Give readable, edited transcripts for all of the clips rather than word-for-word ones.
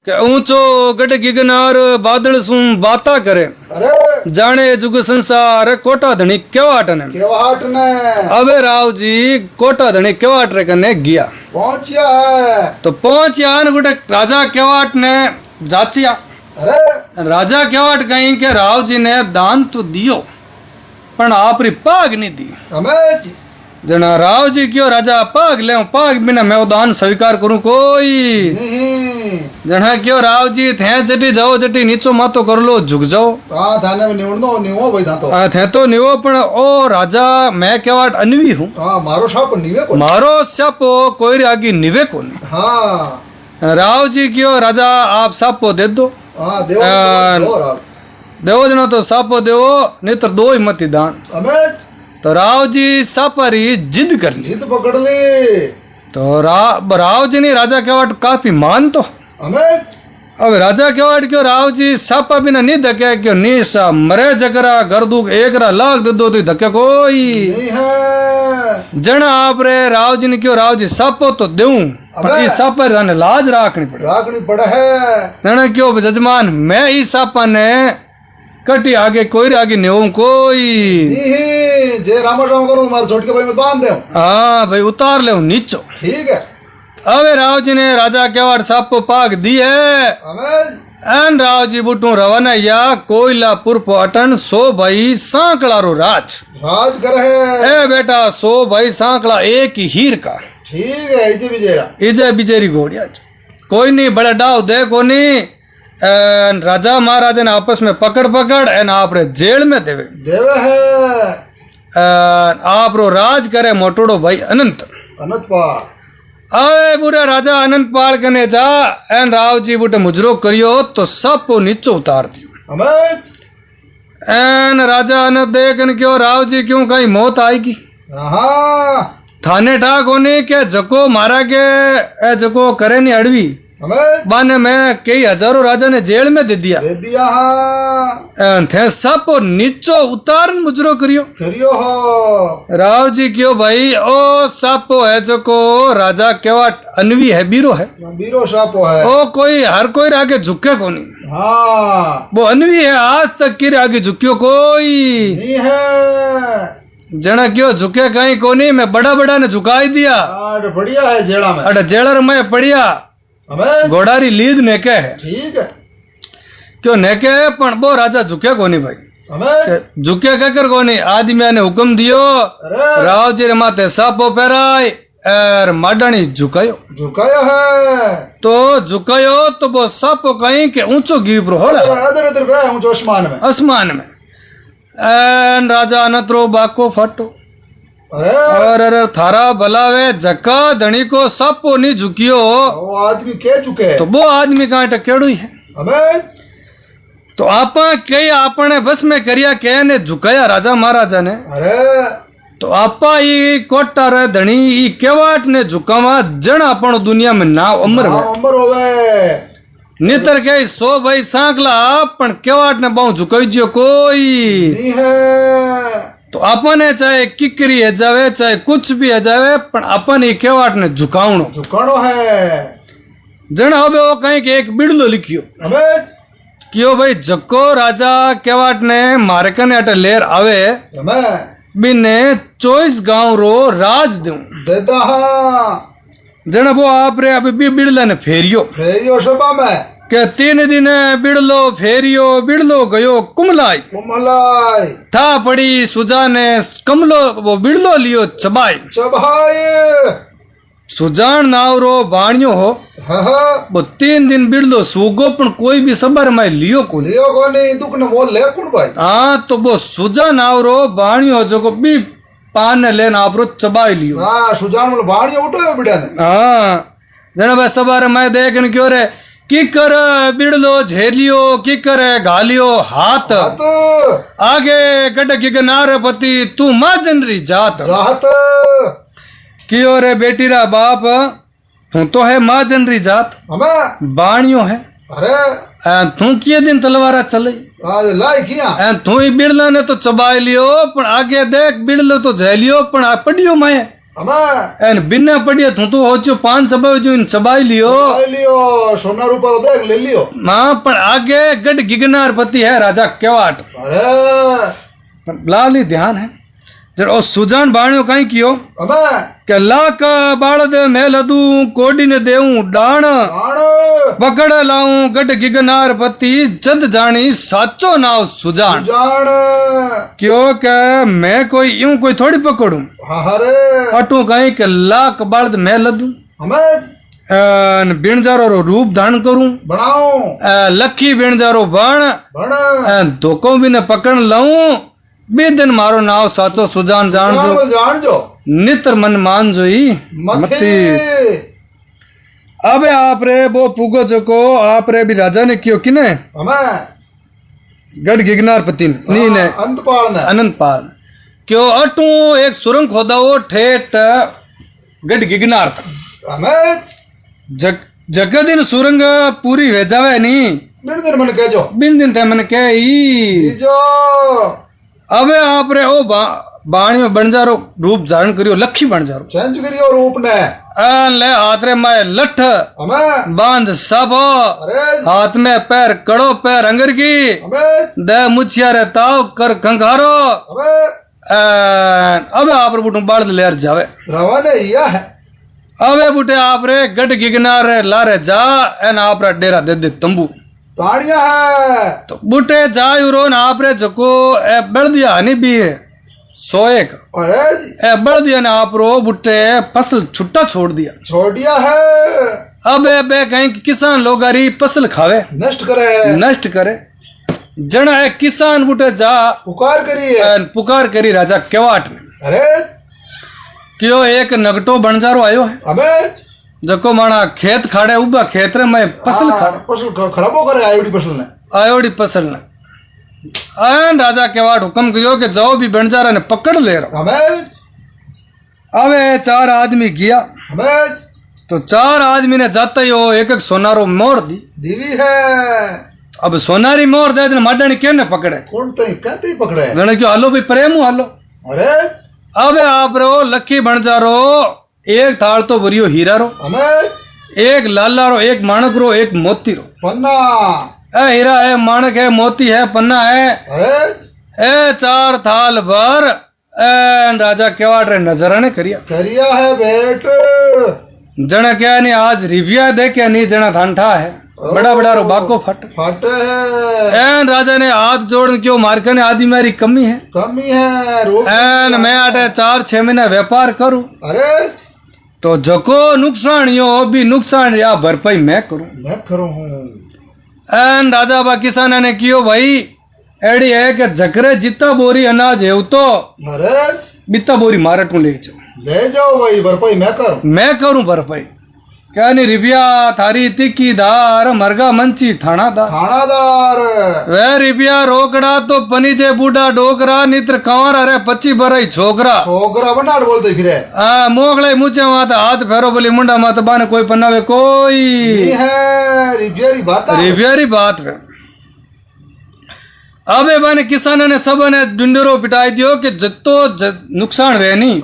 के ऊंचो गड गिगनार बादल सु बाता करे अरे जाने जुग संसार कोटा धनी केवाट ने केवाट ने अबे राव जी कोटा धनी केवाट रे कने गया पहुंचिया है। तो पहुंचिया न गोटे राजा केवाट ने जाचिया अरे राजा केवाट कहीं के राव जी ने दान तो दियो पण आपरी पाग नहीं दी हमें जना राव जी क्यों राजा पाग ले पाग बिना मैं वो दान स्वीकार करूं कोई नहीं जना क्यों राव जी थे जटी जाओ जटी नीचो मातो कर लो झुक जाओ हाँ थाने में निवड़नो निवो भाई था तो थे तो निवो पण ओ राजा मैं केवाट अनवी हूं हाँ मारो साप निवे को मारो सापो कोई आगे निवे को हाँ राव जी क्यों राजा आप सापो दे दो हाँ देवो देवो जनो तो सापो देवो नहीं तो दो ही मती दान हमें तो राव जी सापरी जिद कर ली जिद पकड़ ली तो राव जी ने राजा केवाट काफी मान तो हमें अब राजा केवाट क्यों राव जी सापा बिना नहीं धके क्यों नीसा मरे जकरा घर दुख एक रा लाख दे दो तो धके कोई नहीं है जना आप रे राव जी ने क्यों राव जी सापो तो देऊं पर इस सापा जाने लाज राखनी पड़े है जना क्यों जजमान मैं इस सापा ने कटी आगे कोई आगे नेऊ कोई नहीं जे राम करूं मार छोट के भाई में बांध दे हाँ भाई उतार ले नीचो ठीक है अबे राव जी ने राजा केवाड़ सापो पाग दी है एन राव जी बुटू रवाना या कोयलापुर पटन सो भाई सांकड़ा रो राज कर है ए बेटा सो भाई सांकड़ा एक ही हीर का ठीक है इजे बिजेरी घोड़िया कोई नहीं बड़े डाव दे कोनी राजा महाराजा ने आपस में पकड़ एन आप रे जेल में देवे है आप रो राज करे मोटोड़ो भाई अनंत पाल अरे बुरा राजा अनंत पाल कने जा एन राव जी बुटे मुजरो करियो तो सब नीचो उतार दियो एन राजा अनंत देखन क्यों राव जी क्यों कहीं मौत आएगी थाने ठाक होने क्या जको मारा के ए जको करे नहीं अड़वी बाने में कई हजारों राजा ने जेल में दे दिया थे सब नीचो उतार मुजरो करियो हो राव जी क्यों भाई ओ सापो है जो को राजा केवाट अनवी है बीरो सापो है ओ कोई हर कोई आगे झुके को नहीं हाँ वो अनवी है आज तक किर आगे झुकियो कोई नहीं है जना क्यों झुके कहीं को नहीं मैं बड़ा ने झुकाई दिया बढ़िया है जेड़ा में अरे जेलर में पड़िया घोड़ारी लीद नेके है ठीक है क्यों नेके है पण वो राजा झुके को नहीं भाई झुके कहकर को नहीं आदमी ने हुक्म दियो राव जी रे माथे सापो पहराय और माडानी झुकायो है तो झुकायो तो वो सापो कहीं के ऊंचो गिर होला ऊंचो आसमान में एन राजा अनतरो बाको फाटो अरे थारा भलावे जका धनी को सापो नहीं झुकियो वो आदमी के झुके तो वो आदमी कहाँ टकेड़ू ही है तो आपा कई आपने बस में करिया के ने झुकाया राजा महाराजा ने अरे तो आपा ये कोटा रे धनी ये केवाट ने झुकावा जन अपन दुनिया में नाव अमर होवे नितर के सो भाई सांकला पण केवाट ने बहु झुकाई जियो कोई नहीं है तो अपने चाहे किकरी है जावे चाहे कुछ भी है जावे पण अपन ही केवाट ने झुकावनो है जन होबे वो कहीं के एक बिड़लो लिखियो क्यों भाई जको राजा केवाट ने मारे कने अटे लेर आवे बिने 24 गांव रो राज दूं देदा जन वो आप रे अभी बिड़ला ने फेरियो सभा में के 3 दिन बिड़लो गयो कुमलाई ठा पड़ी सुजा ने कमलो वो बिड़लो लियो चबाई सुजान नावरो बाणियो हो वो 3 दिन बिड़लो सूगो पण कोई भी सबर में लियो को नहीं दुख ने मोल ले कुण भाई हाँ तो वो सुजा नावरो बाणियो जो को भी पान ने लेन आपरो चबाई लियो सुजान मोल बाणियो उठो बिड़ा ने हाँ जना बस सबर में देखन क्यों रे की कर बिड़लो झेलियो की कर घालियो हाथ आगे गड गिगनार पति तू मां जनरी जात कियो रे बेटी रा बाप तू तो है मां जनरी जात बाणियो है अरे तू किए दिन तलवारा चले लाई किया तू ही बिड़ला ने तो चबाई लियो पण आगे देख बिड़लो तो झेलियो पण आ पड़ियो मैं हमें एन बिना पड़िया तू तो हो चो 5 चबावे जो इन चबाई लियो ले लियो सोना रूपा रो देख ले लियो मां पर आगे गढ़ गिगनार पति है राजा केवाट अरे लाली ध्यान है जर ओ सुजान बाणियो कहीं कियो हमें के लाक बालद मैं लदू कोडी ने देऊं डाण आण पकड़ लाऊं गढ़ गिगनार पति जद जानी साचो नाव सुजान जान क्यों के मैं कोई यूं कोई थोड़ी पकड़ूं हरे अटू कहीं के लाक बालद मैं लदू हमें बिणजारो रो रूप धारण करूं बनाओ लखी बिणजारो बण बण धोको भी ने पकड़ लाऊं बे दिन मारो नाव साचो सुजान जान जो नित्र मन मान जोई मती अबे आप रे वो पुगो जको आप रे भी राजा ने कियो किने हमें गढ़ गिगनार पति नी ने अंतपाल ने अनंतपाल क्यों अटू एक सुरंग खोदाओ ठेठ गढ़ गिगनार तक हमें जग दिन सुरंग पूरी हो जावे नी बिन दिन मन कह जो बिन दिन थे मन के ई जो अबे आप रे ओ बाणियो बनजारो रूप धारण करियो लखी बनजारो चेंज करियो रूप ने ले हाथ रे माए लठ हमें बांध सब अरे हाथ में पैर कड़ो पैर अंगर की हमें दे मुछिया रे ताव कर कंगारो हमें अबे आप रे बुटू बाढ़ लेर जावे रवाने या है अबे बुटे आप रे गढ़ गिगनार रे लारे जा एन आप रे डेरा दे दे तंबू ताड़िया है तो बुटे जाय रो ना आप रे जको ए बड़ दिया हनी भी है 101 अरे ए बड़ दिया ने आप रो बुटे फसल छुट्टा छोड़ दिया छोड़ दिया है अब कहीं किसान लोग फसल खावे नष्ट करे जन है किसान बुटे जा पुकार करी राजा केवाट में अरे क्यों एक नगटो बनजारो आयो है अबे जको माना खेत खाड़े उबा खेत रे मैं फसल खराबो करे आयोडी फसल ने एन राजा केवाट हुक्म करियो कि जाओ भी बनजारा ने पकड़ ले रहा अबे 4 आदमी गया तो 4 आदमी ने जाते ही एक एक सोनारो मोड़ दी दीवी है अब सोनारी मोड़ दे दिन माडा ने केने पकड़े कौन तई कहते पकड़े गणे क्यों हालो भाई प्रेम हालो अरे अबे आप रो लखी बनजारो एक थाल तो भरियो हीरा रो एक लाला रो एक माणक रो एक मोती रो पन्ना ए हीरा है माणक है मोती है पन्ना है अरे ए 4 थाल भर राजा केवाट रे नजराने करिया है बेट जना क्या नहीं आज रिविया दे क्या नहीं जना ठंडा है बड़ा बड़ा रो बाको फट है एन राजा ने हाथ जोड़ क्यों मार्के ने आदि मेरी कमी है एन मैं आटे 4-6 महीने व्यापार करूं अरे तो जको नुकसान यो भी नुकसान या भरपाई मैं करूं एन राजा बा किसान ने कियो भाई एड़ी है कि जकरे जितना बोरी अनाज है तो अरे बिता बोरी मारे टू ले जाओ भाई भरपाई मैं करूं भरपाई क्या नहीं रिबिया थारी तिक्की दार मरगा मंची थानादार वे रिबिया रोकड़ा तो पनीजे बूढ़ा डोकरा नित्र कंवर अरे 25 बरई छोकरा बनाड़ बोलते फिरे मोगले मुचे माता हाथ फेरो बोली मुंडा माता बाने कोई पन्नावे कोई है रिबियारी बात है अबे बाने किसान ने सब ने डुंडरो पिटाई दियो कि जत्तो नुकसान वे नहीं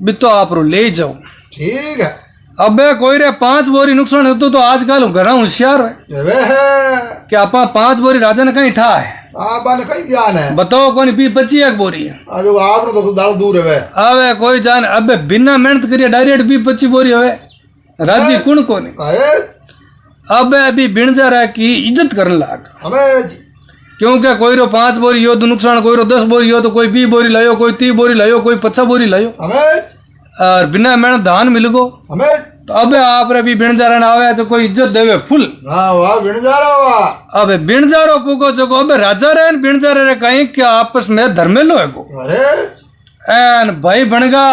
बितो आप रो ले जाओ ठीक है अबे कोई रे 5 बोरी नुकसान होतो तो आजकल घना होशियार है कि आपा 5 बोरी राजा ने कहीं ठा है आपने कहीं ज्ञान है बताओ कौन 20-25 एक बोरी है आज आप तो दाल दूर है अबे कोई जान अबे बिना मेहनत करिए डायरेक्ट 20-25 बोरी होवे राजी कुण कोनी अरे अबे अभी बिणजारा की इज्जत करने लाग क्योंकि कोई रो 5 बोरी हो तो नुकसान कोई रो 10 बोरी हो तो कोई 20 बोरी लायो कोई 30 बोरी लायो कोई 50 बोरी लायो और बिना मेहनत धान मिल गो तो अबे आप रे भी बिणजारा ना आवे तो कोई इज्जत देवे फुल वाह बिणजारा वाह अबे बिणजारो पुगो जो अबे राजा रे बिणजारे रे कहीं क्या आपस में धर्मेलो है को अरे एन भाई बनगा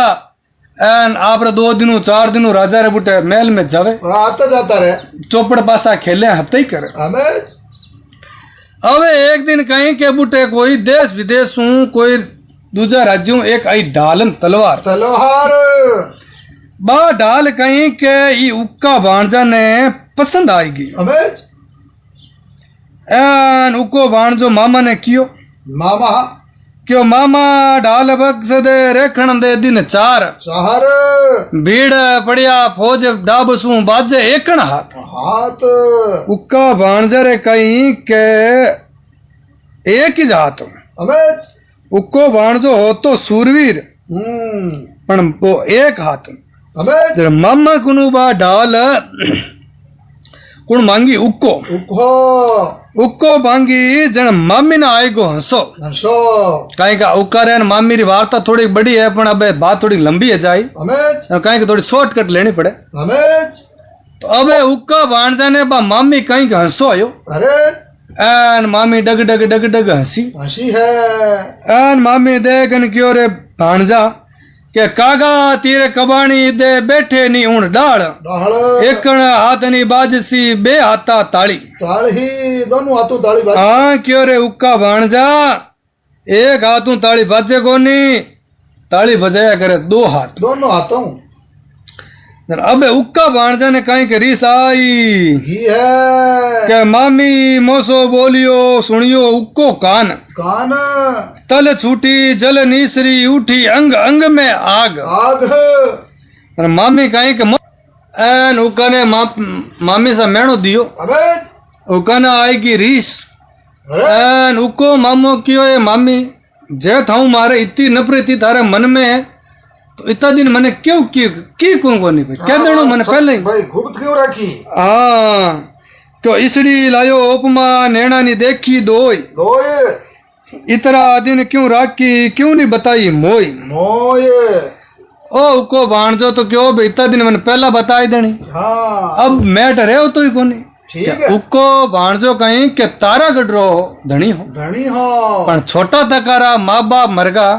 एन आप रे 2 दिनों 4 दिनों राजा रे बुटे महल में जावे आता जाता रे चौपड़ पासा खेले हफ्ते ही करे अबे एक दिन कहीं के बुटे कोई देश विदेश हूं कोई दूसरा राज्यों एक आई डालन तलवार बा डाल कहीं के ई उक्का भांजा ने पसंद आएगी एन उको भांजो मामा ने कियो क्यों मामा ढाल बक्स दे रेखण दे दिन चार चार भीड़ पड़िया फौज डाबसू बाजे एकण हाथ हाथ उक्का भाणजरे कहीं के एक ही जात अबे उक्को भाणजो हो तो सूरवीर पण वो एक हाथ अबे जरा मामा कुनु बा ढाल कुण मांगी उक्को उखो उक्को मांगी जन मामी ना आएगो हंसो हंसो कहीं का उक्का रे मामी री वार्ता थोड़ी बड़ी है पण अबे बात थोड़ी लंबी है जाई हमें कहीं की थोड़ी शॉर्टकट लेनी पड़े हमें तो अबे उक्का भाणजा ने बा मामी कहीं का हंसो आयो अरे एन मामी डग डग डग डग हंसी हंसी है एन मामी देखन क्यों रे भाणजा के कागा तीरे कबाणी दे बैठे नी ऊण डाल डाल एकण हाथ नी बाजसी बे हाथा ताली ताली दोनों हाथों ताली बाज हाँ क्यों रे उक्का भाणजा एक हाथों ताली बाजे कोनी ताली बजाया करे दो हाथ दोनों हाथों अबे उक्का भाणजा ने कहीं के रीस आई घी है के मामी मोसो बोलियो सुनियो उक्को कान कान तल छूटी जल नीसरी उठी अंग अंग में आग आग और मामी कहीं के एन उक्का ने मामी सा मेणो दियो अबे उक्का ने आएगी रीस अरे एन उक्को मामो क्यों ये मामी जे थाऊ मारे इतनी नफरत थी थारे मन में है तो इतना दिन मैंने क्यों की को नहीं क्या देनो मैंने पहले ही भाई गुप्त क्यों रखी हाँ क्यों इसड़ी लायो उपमा नैना नी देखी दोई दोए इतरा दिन क्यों राखी क्यों नहीं बताई मोई मोए ओ को भाणजो तो क्यों भाई इतना दिन मैंने पहला बताई देनी हाँ अब मैटर है तो ही कोनी ठीक है उको भाणजो कहीं के तारा गडरो धनी हो धनी हो पण छोटा तकारा माँ बाप मरगा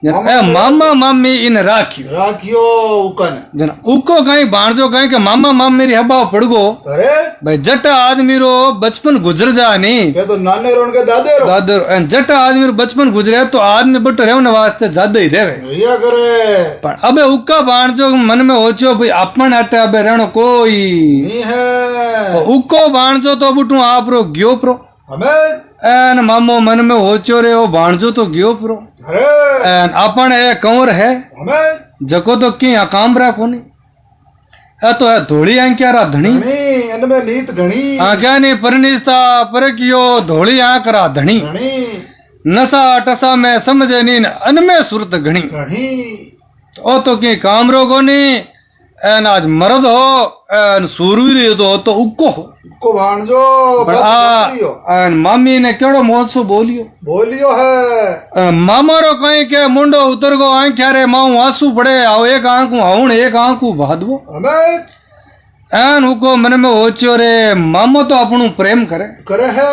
मामा मामी इन राखियो राखियो उकन जना उको कहीं भाणजो कहीं के मामा मामी मेरी हवा पड़गो अरे भाई जट आदमी रो बचपन गुजर जा नहीं ये तो नाने रोन के दादे रो दादर जट आदमी रो बचपन गुजरे तो आदमी बट रहने वास्ते ज्यादा ही रहे रिया करे पर अबे उक्का भाणजो मन में होचो भाई अपन हटे अबे रहनो कोई नहीं है उको भाणजो तो बुटू आप रो गयो प्रो हमें एन मामो मन में होचो रे वो भाणजो तो गयो प्रो अरे एन अपन ए कंवर है हमें जको तो की काम रा कोनी ए तो है धोली आंख्या रा धनी धनी इनमें नीत घणी आंख्या ने परनिस्ता पर कियो धोली आंख रा धनी घणी नशा टसा में समझे नीन अनमें सुरत घणी घणी ओ तो की काम रो कोनी एन आज मर्द हो एन सूरवीर तो उक्को हो को भाणजो पर एन मामी ने केड़ो मोहसो बोलियो बोलियो है मामा रो कहीं के मुंडो उतर गो आंख्या रे माऊ आंसू पड़े आओ एक आंखू आउण एक आंखू भादवो हमें एन उको मन में होच्यो रे मामो तो अपनू प्रेम करे है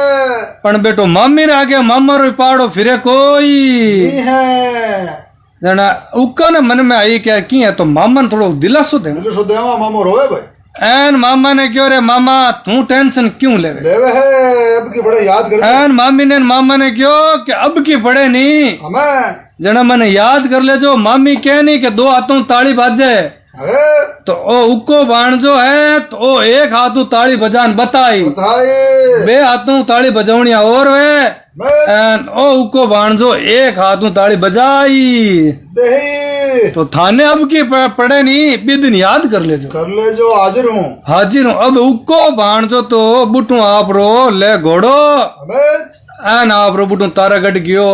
पण बेटो मामी रे आगे मामा रो पाड़ो फिरे कोई नहीं है जना उका ने मन में आई क्या की है तो मामा ने थोड़ो दिलासो दे दिल सो देवा मामो रोए भाई एन मामा ने क्यों रे मामा तू टेंशन क्यों लेवे लेवे है अब की बड़े याद कर एन मामी ने मामा ने क्यों कि अब की पड़े नहीं हमें जना मैंने याद कर ले जो मामी कह नहीं कि दो हाथों ताली बाजे अरे तो ओ उको भाणजो है तो ओ एक हाथों ताली बजान बताई बताए बे हाथों ताली बजावनिया और वे मैं एन ओ उको भाणजो एक हाथों ताली बजाई दही तो थाने अब की पड़े नहीं बिदन याद कर ले जो कर ले जो हाजिर हूँ हाजिर हूँ अब उको भाणजो तो बुटू आप रो ले घोड़ो हमें एन आप रो बुटू तारागढ़ गयो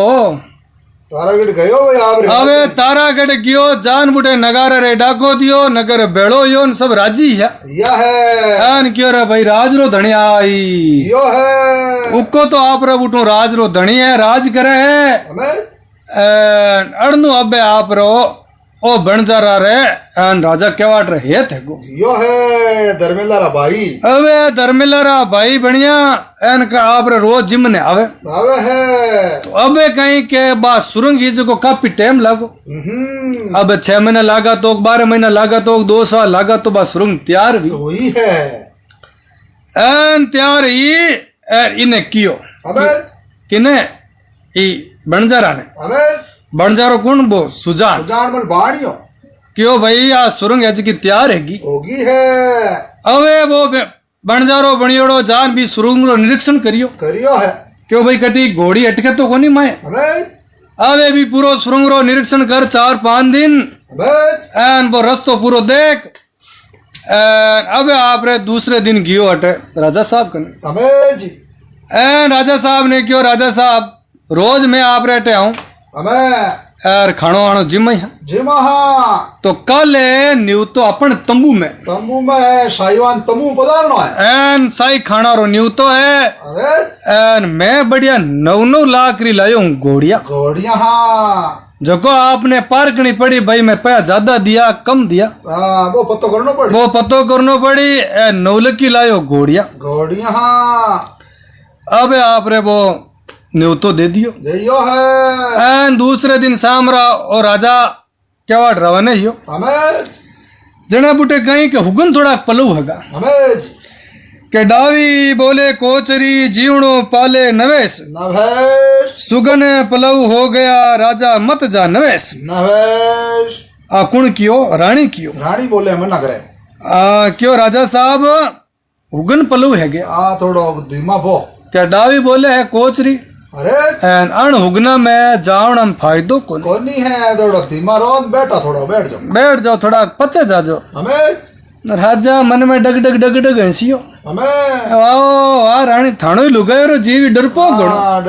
तारागढ़ गयो भाई आप अबे तारागढ़ गयो जान बुटे नगारा रे डाको दियो नगर बेड़ो यो न सब राजी है या है एन क्यों रे भाई राज रो धनी आई यो है उको तो आप रो बुटू राज रो धनी है राज करे है हमें अड़नु अबे आप रो ओ बनजारा रे एन राजा केवाट रे हे थे गो यो है धर्मेला भाई अबे धर्मेला भाई बढ़िया एन का आप रे रोज जिम ने आवे आवे है तो अबे कहीं के बात सुरंग ही जो काफी टाइम लागो अब 6 महीना लागा तो 12 महीना लागा तो 2 साल लागा तो बस सुरंग तैयार भी तो वही है एन तैयार ही इन्हें कियो अबे किने ई बनजारा ने अबे बनजारो कौन वो सुजान सुजान मल बाणियो क्यों भाई आ सुरंग आज की तैयार हैगी होगी है अबे वो बनजारो बणियोड़ो जान भी सुरंग रो निरीक्षण करियो करियो है क्यों भाई कटी घोड़ी अटके तो कोनी माए हमें હવે બી પૂરો સુરંગરો નિરીક્ષણ કર 4-5 दिन एन वो रस्तो पूरो देख एन अब आपरे दूसरे दिन गियो हटे राजा साहब कने एन राजा साहब ने क्यों राजा साहब रोज मैं आप रहते आऊं यार खानो आनो जिम तो कल न्यू तो अपन तंबू में है शाहीवान तंबू पधारनो है एन साई खाना रो न्यू तो है एन मैं बढ़िया 9-9 लाख री लायो हूं घोड़िया हाँ जको आपने पार्कनी पड़ी भाई मैं पैसा ज्यादा दिया कम दिया वो पतो करनो पड़ी 9 लाख की लायो घोड़िया हाँ अब आप रे वो न्योतो दे दियो है एन दूसरे दिन शाम रा और राजा केवाड़ रवाने हियो जना बुटे कहीं के हुगन थोड़ा पलू हगा के डावी बोले कोचरी जीवणो पाले नवेश सुगन पलऊ हो गया राजा मत जा नवेश आ कुण कियो रानी बोले मना करे क्यों राजा साहब हुगन पलू है गया थोड़ो धीमा पो क्या डावी बोले है कोचरी अरे अण हुगना में जावण में फायदो कोनी है थोड़ा धीमा रो बैठ जाओ थोड़ा पचे जाजो हमें राजा मन में डग डग हंसियो वाह रानी थानो ही लुगायो रो जीवी डरपो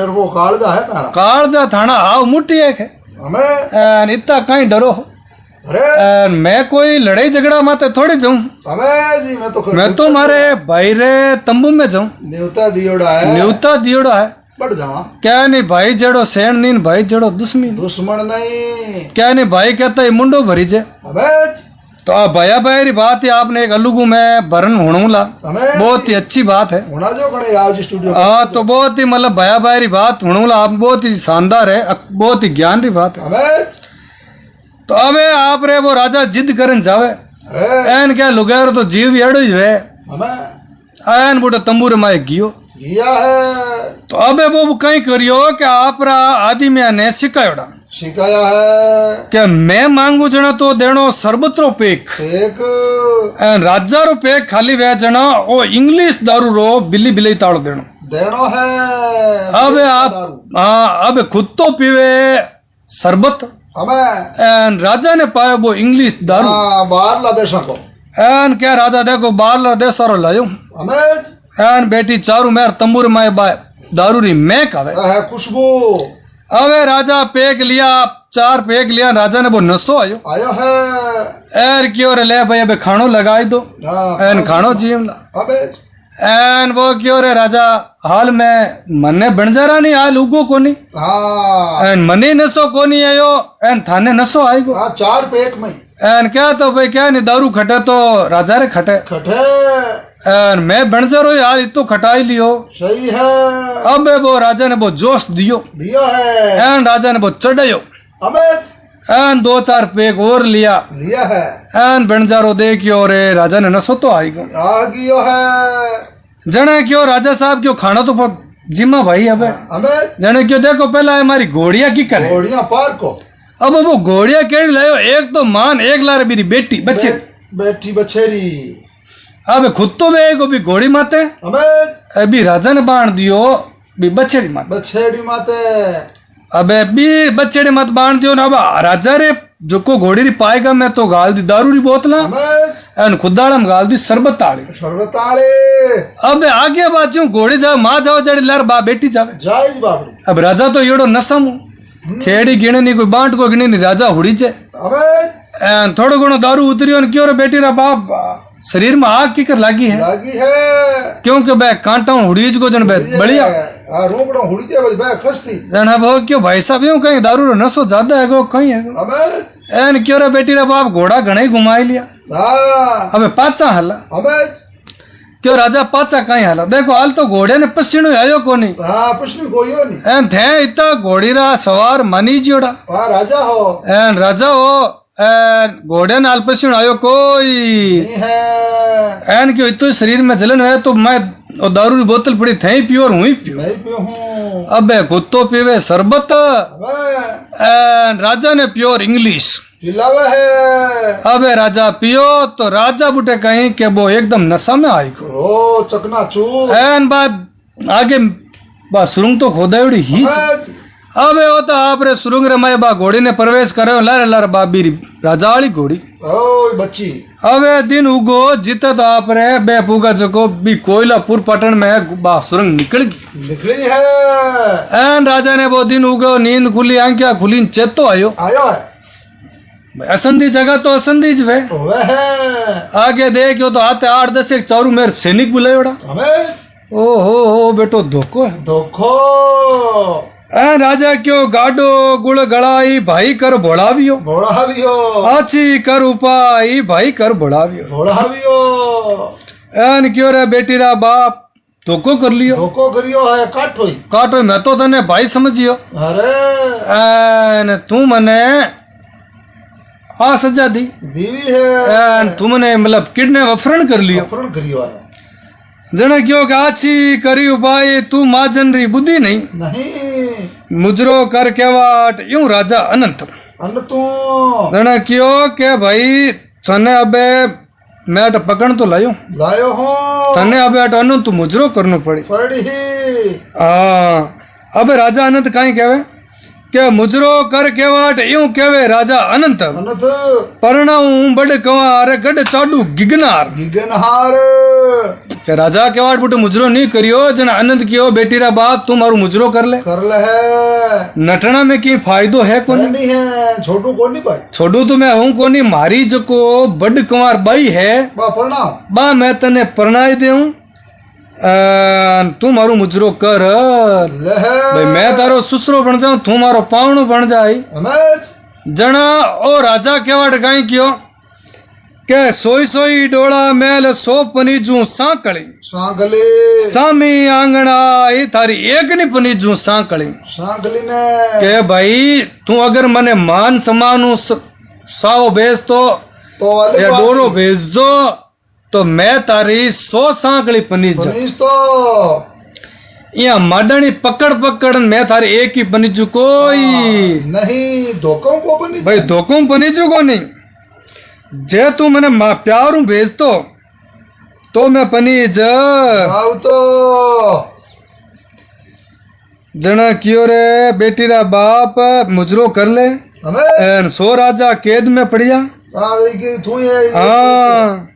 डरपो कालजा है तारा कालजा थाना हाव मुट्ठी है हमें इतना कहीं डरो हो अरे मैं कोई लड़ाई झगड़ा माते थोड़ी जाऊं मैं तो मारे भाई रे तंबू में जाऊं न्यूता दियोड़ा है बढ़ जावा क्या नहीं भाई जड़ो सेण नहीं भाई जड़ो दुश्मन नहीं क्या नहीं भाई कहता है मुंडो भरी जे तो आप भया भाई री बात है आपने एक अलुगू में भरन होणूला बहुत ही अच्छी बात है हाँ तो बहुत ही मतलब भया भाई री बात होणूला आप बहुत ही शानदार है बहुत ही ज्ञान री बात है तो अब आप रे वो राजा जिद करन जावे एन क्या लुगार तो जीव एड़ो ही है एन बूढ़े तंबूर माए गियो है तो अब वो कहीं करियो कि आप रा आदमी ने सिखाया है कि मैं मांगू जना तो देनो सरबत रो पेक एन राजा रो पेक खाली वे जना ओ इंग्लिश दारू रो बिल्ली ताड़ो देनो है अब आप हाँ अब खुद तो पीवे सरबत एन राजा ने पाया वो इंग्लिश दारू बाहर ला देशा को एन क्या राजा देखो बाहर ला देशा रो लायो एन बेटी चारू मेर तंबूर माए बाय दारू री महक आवे खुशबू अबे राजा पेक लिया 4 पेक लिया राजा ने वो नशो आयो है एर क्यों रे ले भाई अबे खानो लगाई दो एन खानो जीव ला एन वो क्यों रे राजा हाल में मने बणजारा नहीं हाल उगो कोनी एन मने नशो कोनी आयो एन थाने नशो आएगो 4 पेक में एन क्या तो भाई क्या नहीं दारू खटे तो राजा रे खटे एन मैं बणजारो यार इतो खटाई लियो सही है अब वो राजा ने वो जोश दियो है एन राजा ने वो चढ़ायो एन 2-4 पेक और लिया है एन बणजारो देखियो रे राजा ने नशो तो आ गयो है जने क्यों राजा साहब क्यों खाना तो जिम्मा भाई अब जने क्यों देखो पहला हमारी घोड़िया की करे घोड़िया पार को अब वो घोड़िया केड़ी लायो एक तो मान एक लार मेरी बेटी बेटी बछेरी अब खुद तो वे को भी घोड़ी माते अभी राजा ने बांध दियो भी बछेड़ी माते अबे भी बछेड़ी मत बांध दियो ना अब राजा रे जो को घोड़ी री पाएगा मैं तो गाल दी दारू री बोतला एन खुदाड़ा में गाल दी शरबत आले अब आगे बात जो घोड़े जाओ माँ जाओ जड़ी लार बा बेटी जावे अब राजा तो येड़ो नसम खेड़ी गिने नहीं कोई बांट को गिने नहीं राजा हुड़ी चे थोड़ो घणो दारू उतरियो ने क्यों रे बेटी रा बाप शरीर में आग की कर लागी है क्योंकि बे कांटा हुड़ीज को जन बढ़िया रोकड़ो हुड़ी बे खस्ती जन वो क्यों भाई साहब यूं कहीं दारू रो नशो ज्यादा है गो कहीं है एन क्यों रे बेटी रा बाप घोड़ा घणे घुमाई लिया अबे पाचा हला क्यों राजा पाचा कहीं हला देखो हाल तो घोड़े ने पसीनो आयो कोनी पसीनो कोयो नहीं एन थे इतना घोड़ी रा सवार मनी जोड़ा राजा हो एन राजा हो घोड़े नाल पसीनो आयो कोई एन क्यों इतो शरीर में जलन है तो मैं दारू की बोतल पड़ी थे पियो और हुई पियो अबे कुत्तो पीवे शरबत राजा ने प्योर इंग्लिश पिलावे है अबे राजा पियो तो राजा बुटे कहीं के वो एकदम नशा में आई को ओ चकना चूर एन बाद आगे बा सुरंग तो खोदायोड़ी ही अब वो तो आपरे सुरुंग रमाए बा घोड़ी ने प्रवेश करे लारे लारे बाबी राजा वाली घोड़ी ओ बच्ची अब दिन उगो जित तो आपरे बे पुगा जको भी कोयलापुर पटन में बा सुरंग निकली है। एन राजा ने वो दिन उगो नींद खुली आंखिया खुली चेतो आयो है असंधी जगह तो असंधी ज वे वह आगे देखो तो आते 8-10 एक चारू मेरे सैनिक बुलायोड़ा हमें ओ हो बेटो धोखो है धोखो राजा क्यों गाडो गुड़ गड़ाई भाई कर भोड़ावियो भोड़ावियो आची कर उपाई भाई कर भोड़ावियो भोड़ावियो एन क्यों रे बेटी रा बाप धोखो कर लियो धोखो करियो है काटो मैं तो तने भाई समझियो अरे एन तू मने आ सजा दी दीवी है एन तू मने मतलब किडने वफरण कर लियो वफरण करियो है जने क्यों के आची करी उपाय तू माजन री बुद्धि नहीं मुजरो कर केवाट यूं राजा अनंत अन तू जने क्यों के भाई तने अबे मैट पकड़ तो लायो हो तने अबे अट अनंत मुजरो करनो पड़ी अब राजा अनंत काई कहवे के मुजरो कर केवाट यूं कहवे राजा अनंत अनंत परणाऊ बड़ कंवार गड चाडू गिगनार के राजा केवाट बुट मुजरो नहीं करियो जन आनंद कियो बेटी रा बाप तू मारू मुजरो कर ले है नटना में की फायदो है कोनी नहीं है छोटू कोनी भाई छोडू तो मैं हूं कोनी मारी जको बड़ कंवार बाई है बा प्रणाम बा मैं तने परणाई देऊं तू मारू मुजरो कर भाई मैं तारो सुसरो बन जाऊं तू मारो पावणो बन जाई जना ओ राजा केवाट गाई कियो के सोई डोला मेल सो पनीजू सांकली सामी आंगणा आई थारी एक नी पनीजू सांकली ने के भाई तू अगर मने मान समानु साओ भेज तो या डोलो भेज दो तो मैं तारी 100 सांकली पनीज तो या माडनी पकड़ पकड़ मैं थारी एक ही पनीजू कोई नहीं धोखों को पनीज भाई धोखों पनीजू को नहीं जे तू मने प्यारू भेज तो मैं पनीज तो जना क्यों रे बेटी रा बाप मुजरो कर ले एन 100 राजा कैद में पड़िया हाँ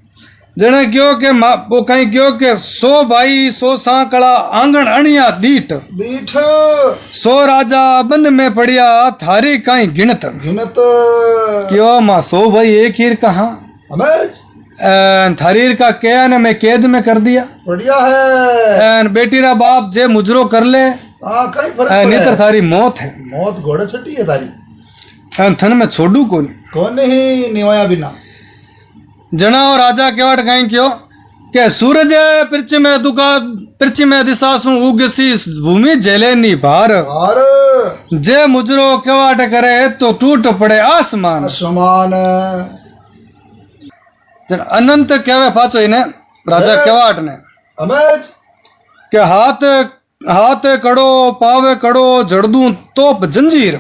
जना क्यों के वो कहीं क्यों के 100 भाई 100 सांकड़ा आंगन अणिया दीठ 100 राजा बंद में पड़िया थारी कहीं गिनत क्यों माँ 100 भाई एक हीर कहा थारीर का क्या ने मैं कैद में कर दिया बढ़िया है बेटी रा बाप जे मुजरो कर ले नहीं तो थारी मौत है मौत घोड़े छटी है थारी थन में छोड़ू कौन ही निवाया बिना जना और राजा केवाट कहीं क्यों के सूरज पृथ्वी में दिशासु उगसी भूमि जले नी भार जे मुजरो केवाट करे तो टूट पड़े आसमान जन अनंत कहवे पाचो इने राजा केवाट ने के हाथ कड़ो पावे कड़ो जड़दू तोप जंजीर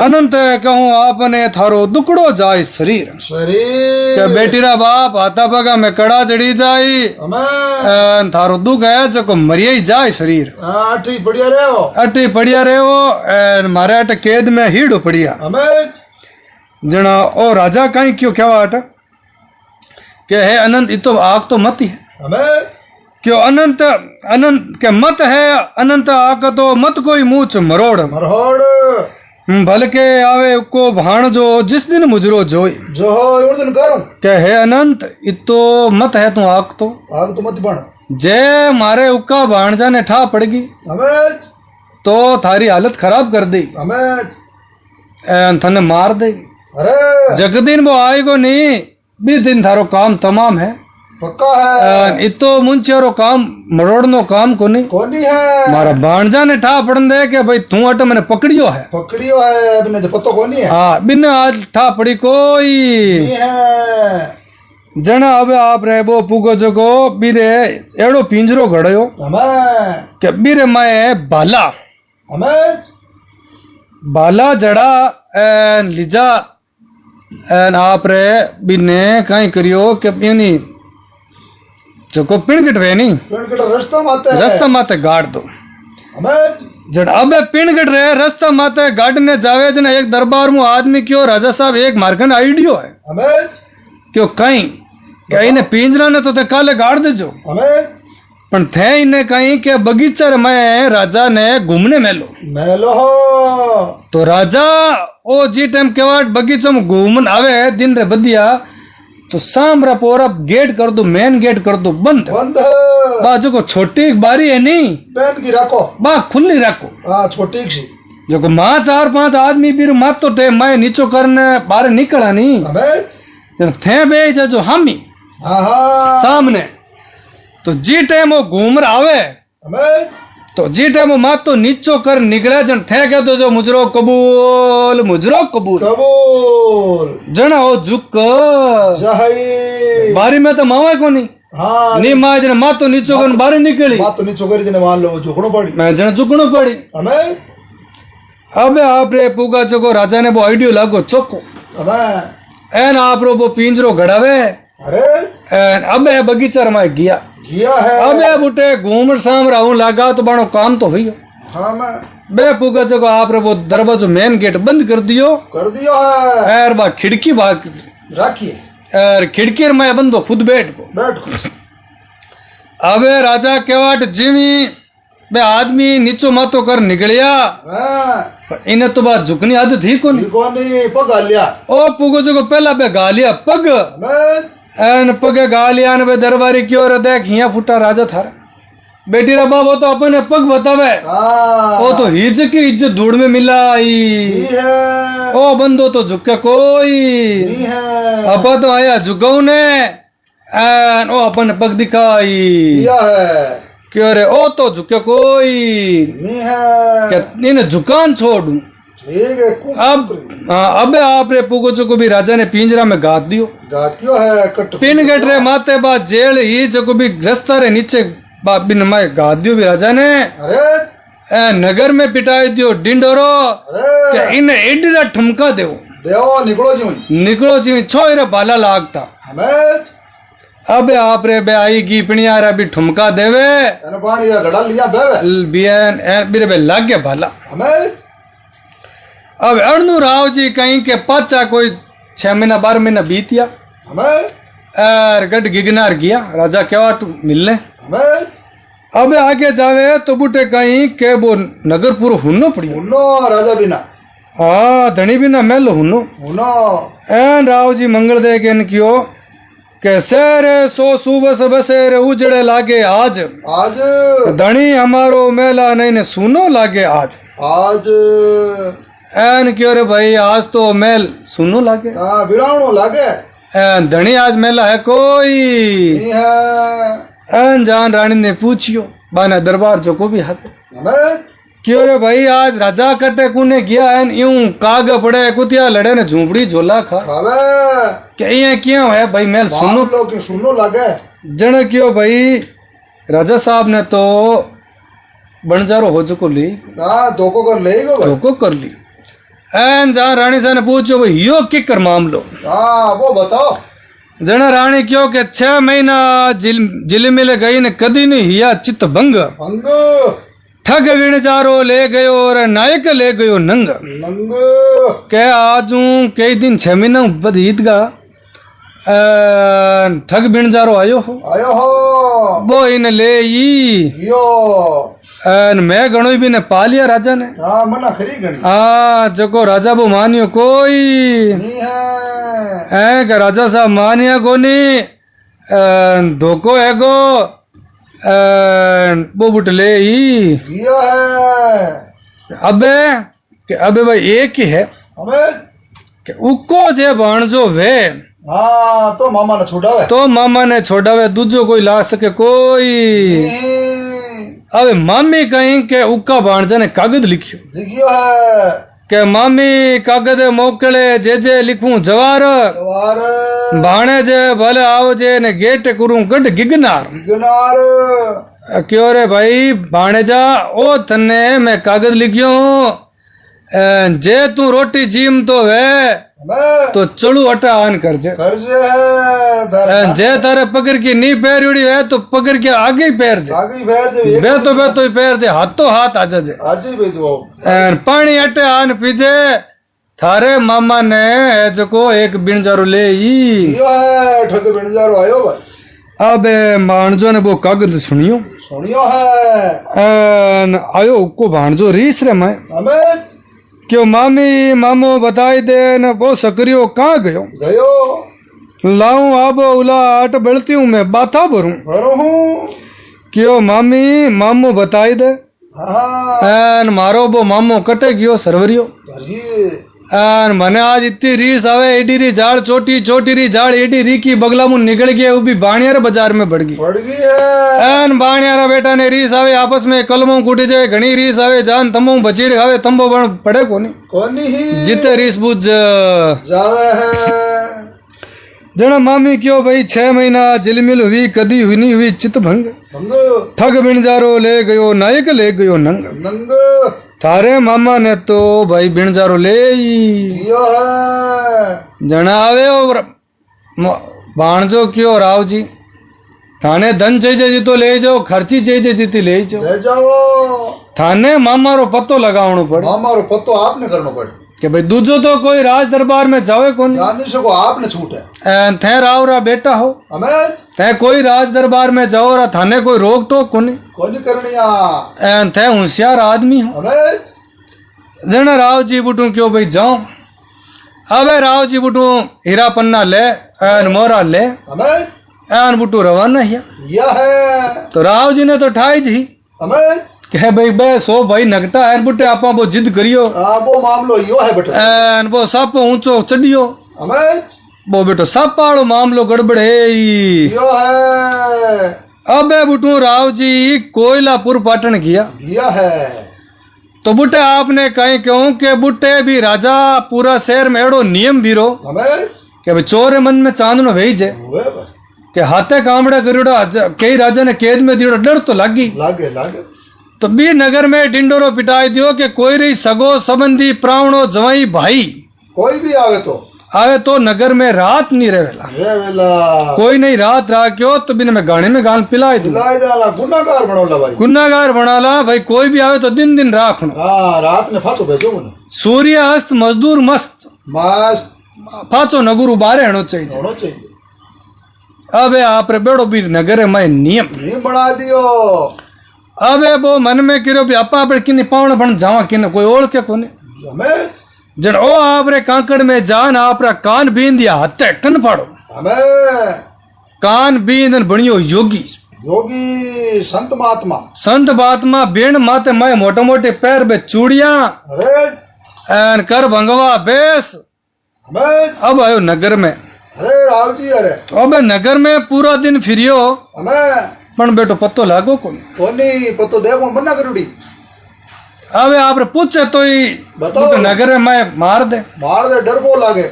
अनंत कहूं आपने थारो दुकड़ो जाय शरीर के बेटी रा बाप हाथा पगा में कड़ा जड़ी जाई थारो दुख है जो मरिया ही जाए शरीर अटी पड़िया रहो मारे अट कैद में हीड़ो पड़िया जना ओ राजा कहीं क्यों कहवाट के है अनंत इतो आग तो मत ही है क्यों अनंत के मत है अनंत आक तो मत कोई मूछ मरोड़ भलके आवे को भाण जो जिस दिन मुजरो जोई जो उस दिन करूं के है अनंत इतो मत है तू आग तो मत बन जे मारे उक्का भाणजा ने ठा पड़गी तो थारी हालत खराब कर दी थने मार दे जगदीन वो आएगो नहीं भी दिन थारो काम तमाम है पक्का है इतो मुंचेरो काम मरोड़नो काम कोनी है मारा भाणजा ने ठा पड़न दे के भाई तू अट मैंने पकड़ियो है बिना पतो कोनी है हाँ बिना आज ठा पड़ी कोई नहीं है जना अब आप रे वो पुगो जगो बीरे एड़ो पिंजरो घड़यो के बीरे मैं बाला जड़ा एन लिजा एन आप रे बिने कहीं करियो के यानी जो को पिण कटवे नहीं रास्ता माते गाड़ दो जड़ अबे पिण गट रहे रास्ता माते गार्ड ने जावे जने एक दरबार में आदमी क्यों राजा साहब एक मारकन आइडियो है हमें क्यों कहीं कहीं ने पिंजरा ने तो ते काले गाड़ दे जो हमें पण थे इन्हें कहीं के बगीचा में राजा ने घूमने मेलो मेलो हो तो राजा ओ जी टाइम केवाट बगीचा में घूमन आवे दिन रे बदिया तो सामरा पोरा गेट कर दो मेन गेट कर दो बंद बंद बाजू को छोटी बारी है नहीं पेन की रखो बा खुली रखो हाँ छोटी सी जो को माँ 4-5 आदमी भी मात तो टे मैं नीचो करने बाहर निकला नहीं हमें जब थे बे जो हामी हाँ हाँ सामने तो जी टाइम वो घूम रहा आवे हमें तो जी टाइम वो मात तो नीचो कर निकले जन थे क्या तो जो मुजरो कबूल कबूल जना हो झुक जय बारी में तो मावा को नहीं हाँ नहीं माँ जन माँ तो नीचो कर बाहर निकली बात तो नहीं चोकरी जने मान लो झुकनो पड़ी मैं जन झुकनो पड़ी हमें अबे आप रे पुगा चको राजा ने वो आइडियो लागो चोको हमें एन आप रो वो पिंजरो घड़ावे अरे एन अबे बगीचा में गया किया है अबे बुटे घूम शाम रहूं लगा तो बाणो काम तो हुई हाँ मैं बे पुगा चको आप रे वो दरवाजो मेन गेट बंद कर दियो है एर बा खिड़की भाग रखिए एर खिड़की में बंदो खुद बैठ को बैठ अबे राजा केवाट जिमी बे आदमी नीचो मातो कर निकलिया पर इन्हें तो बात झुकनी आदत ही कोनी पग लिया ओ पुगो जो को पहला बे गालिया पग एन पगे गालिया ने बे दरबारी की ओर देख हिया फुटा राजा थारा बेटी रा बाबो तो अपने पग बतावे ओ तो हिज की इज्जत धूड़ में मिलाई ओ बंदो तो झुके कोई अपा तो आया झुकाऊ ने एन ओ अपन पग दिखाई क्यों रे ओ तो झुके कोई इन्हें झुकान छोड़ू अब अबे आप रे पुगो को भी राजा ने पिंजरा में गात दियो है पिन गट रे माते बा जेल ही जो भी रास्ता रे नीचे बिन माए गात दियो भी राजा ने अरे नगर में पिटाई दियो डिंडोरो के इन्हें एडरा ठुमका देव निकलो जी छोरे बाला लागता हमें अबे आप रे बे आई गी पिणिया रे भी ठुमका देवे पानी रा घड़ा लिया बेवे बियन बिरे बे लाग गया भाला हमें अब अड़नू राव जी कहीं के पाचा कोई 6 महीना 12 महीना बीतिया हमें गढ़ गिगनार गया राजा केवाट मिलने हमें अब आगे जावे तो बूटे कहीं के वो नगर पूरा हुन्नो पड़ी राजा बिना हाँ धनी बिना मेलो हुन्नो एन राव जी मंगल दे के इनकियो कैसे रे सो सुबह से बसे रे उजड़े लागे आज धनी हमारो मेला नहीं ने सुनो लागे आज एन क्यों रे भाई आज तो मेल सुनो लागे बिरावनो लागे एन धनी आज मेला है कोई एन जान रानी ने पूछियो बाना दरबार जो को भी हाथ क्यों रे भाई आज राजा कटे कुने गया है यूं काग पड़े कुतिया लड़े ने झूपड़ी झोला खा ये क्यों है भाई मेल सुनो लगे जन क्यों भाई राजा साहब ने तो बनजारो हो चुको ली धोखो कर ली एन जहाँ रानी साहब ने पूछो भाई यो किक कर मामलो वो बताओ जन रानी क्यों के 6 महीना जिले मिले गई ने कदी नहीं हिया चित्त भंग ठग विणजारो ले गयो और नायक ले गयो नंग के आजू कई दिन 6 महीना बद ईदगा ठग बिणजारो आयो हो वो इन ले मैं गणो भी ने पा लिया राजा ने मना खरी गणी जको राजा वो मानियो कोई है का राजा साहब मानिया कोनी धोखो है गो वो बुट ले अबे भाई एक ही है कि उको जे भाणजो वे तो मामा ने छोड़ावे दूजो कोई ला सके कोई अबे मामी कहीं के उका भाणजा ने कागज लिखियो है के मामी कागज मोकले जे लिखूं जवार भाणे जे भले आओ जे ने गेट करूं गढ़ गिगनार क्यों रे भाई भाणे जा ओ तने मैं कागज लिखियो जे तू रोटी जीम तो वे तो चलू अटा आन कर जे जे तारे पकड़ की नी पैरड़ी है तो पकड़ के आगे ही पैर जे बे तो ही पैर जे हाथों हाथ आ जे पानी अटे आन पीजे थारे मामा ने जको एक बिनजारो ले ई ठग बिनजारो आयो भाई अबे भाणजो ने वो कागज सुनियो है आयो को भाणजो रीस रे मैं क्यों मामी मामो बताई दे न वो सकरियो कहाँ गयो लाऊं आबो उला आट बलती हूँ मैं बाथा भरूं क्यों मामी मामो बताई दे एन मारो वो मामो कटे गयो सरवरियो एन मने आज इतनी रीस आवे एडी री झाड़ छोटी छोटी री झाड़ एडी री की बगला मुंह निकल गया वो भी बाणियार बाजार में बढ़ गई एन बाणियारा बेटा ने रीस आवे आपस में कलमों कूटी जाए घनी रीस आवे जान तमो बचीड़ खावे तंबो बण पड़े कोनी जिते रीस बुझ जावे है जना मामी क्यों भाई 6 महीना जिलमिल हुई कदी हुई नहीं हुई चित भंग ठग बिनजारो ले गयो नायक ले गयो नंग थारे मामा ने तो भाई बिनजारो ले जना आवे और भाणजो क्यों राव जी थाने धन चाहिए जी तो ले जाओ खर्ची चाहिए जी ले जाओ थाने मामा रो पतो लगावनो पड़े मामा रो पतो आपने करनो पड़े कि भाई दूजो तो कोई राज दरबार में जावे कौन जान सको आपने छूट है थे राव रा बेटा हो थे कोई राज दरबार में जाओ रा थाने कोई रोक टोक कोनी करनिया थे होशियार आदमी हो जना राव जी बुटू क्यों भाई जाओ अबे राव जी बुटू हीरा पन्ना ले मोरा ले बुटू रवाना है तो राव जी ने तो ठाई जी कहे भाई बे सो भाई नगटा है बुटे आपा वो जिद करियो वो मामलो यो है बेटा एन वो साप ऊंचो चढ़ियो वो बेटो साप वालो मामलो गड़बड़ है यो है अबे बुटू राव जी कोयलापुर पाटन किया है तो बुटे आपने कहीं क्यों के बुटे भी राजा पूरा शहर में एड़ो नियम भीरो के भाई चोरे मन में चांदनो भेज है के हाथे कामड़ा करियो कई राजा ने कैद में दियो डर तो लागे तो बी नगर में डिंडोरो पिटाई दियो कि कोई रही सगो संबंधी प्रावणो जवाई भाई कोई भी आवे तो नगर में रात नहीं रहेला कोई नहीं रात रहा क्यों तो बिन में गाने में गान पिलाई गुनागार बनाला भाई कोई भी आवे तो दिन दिन राखनो रात ने फाचो भेजो सूर्य अस्त मजदूर मस्त फाचो नगुरु बारे हनो चाहिए अबे आप रे बेड़ो भी नगर में नियम बना दियो अबे वो मन में करो भी आपा पर किने पावण बन जावा किने कोई ओढ़ के कोने जन ओ आप रे कांकड़ में जान आप रा कान बीन दिया हत्ते कन फाड़ो कान बीन बनियो योगी संत महात्मा बीन माते मैं मोटे मोटे पैर में चूड़ियां एन कर भंगवा बेस अब आयो नगर में राव जी तो अब नगर में पूरा दिन फिरियो पण बेटो पत्तो लागो कोनी पत्तो देखो मना करूडी अबे आप पूछे तो ही बताओ नगर में मार दे डर को लागे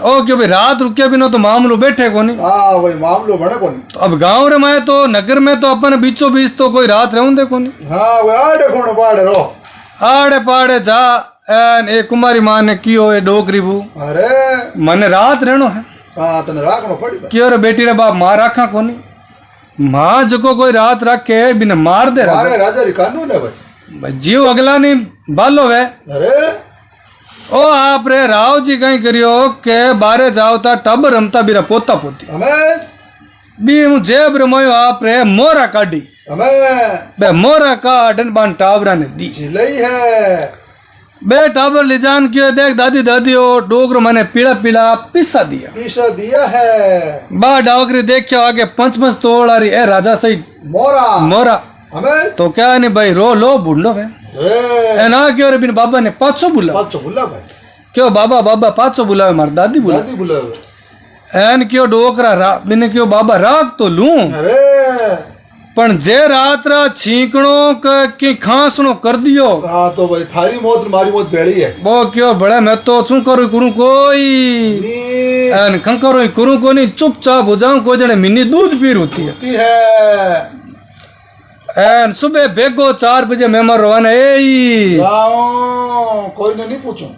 ओ क्यों भाई रात रुके बिना तो मामलो बैठे कोनी हां भाई मामलो बने कोनी तो अब गांव रे में तो नगर में तो अपन बीचों बीच तो कोई रात रहूं दे कोनी हां वे आड़े कोण पाड़े रो आड़े पाड़े जा एन ए कुमारी मां ने कियो ए डोकरी बू अरे मने रात रहनो है हां तने राखनो पड़ी क्यों रे बेटी रे बाप मां राखा कोनी मां जको कोई रात रखे बिना मार दे राजा री कानून है भाई जीव अगला नहीं बालो वे अरे ओ आप रे राव जी कहीं करियो के बारे जाओ ता टब रमता बिरा पोता पोती बी हूं जेब रे मोयो आप रे मोरा काडी बे मोरा काडन बान टावरा ने दी लई है बे टावर ले जान क्यों देख दादी दादी ओ डोगर मने पीला पीला पिसा दिया है बा डोगरी देखियो आगे पंच तोड़ रही ए राजा सही मोरा तो क्या नहीं भाई रो लो बुढ़ो है ए ना क्यों रे बिन बाबा ने पाछो बुला भाई क्यों बाबा पाछो बुलावे मार दादी बुलावे एन क्यों डोकरा बिन क्यों बाबा राग तो लूं अरे पण जे रात रा छींकणो की खांसणो कर दियो तो भाई थारी मौत मारी मौत बेड़ी है वो क्यों बड़ा मैं तो चू करूं कोई एन खंकरो करूं को नहीं चुपचाप हो जाऊं कोई जने मिनी दूध पीर होती है एन सुबह बेगो 4 बजे मेहमान रवाना ए गाँव कोई ने नहीं पूछूं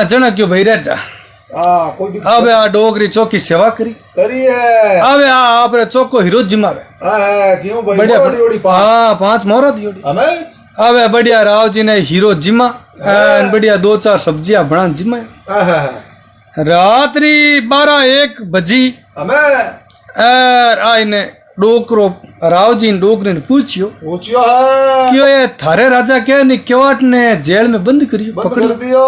जना क्यों भाई रह जा कोई दिक्कत अबे आ डोगरी चौकी सेवा करी करी है अबे आ आपरे चौको हीरो जिमावे क्यों भाई बढ़िया मोरा दियोड़ी पा हाँ 5 मोहरा दियोड़ी हमें अबे बढ़िया राव जी ने हीरो जिमा एन बढ़िया 2-4 सब्जियां बना जिमा रात्रि 12-1 बजी हमें आईने डोकरो राव जी ने डोकरे ने पूछियो पूछियो है क्यों ये थारे राजा क्या नि केवाट ने जेल में बंद करियो बंद पकड़ कर दियो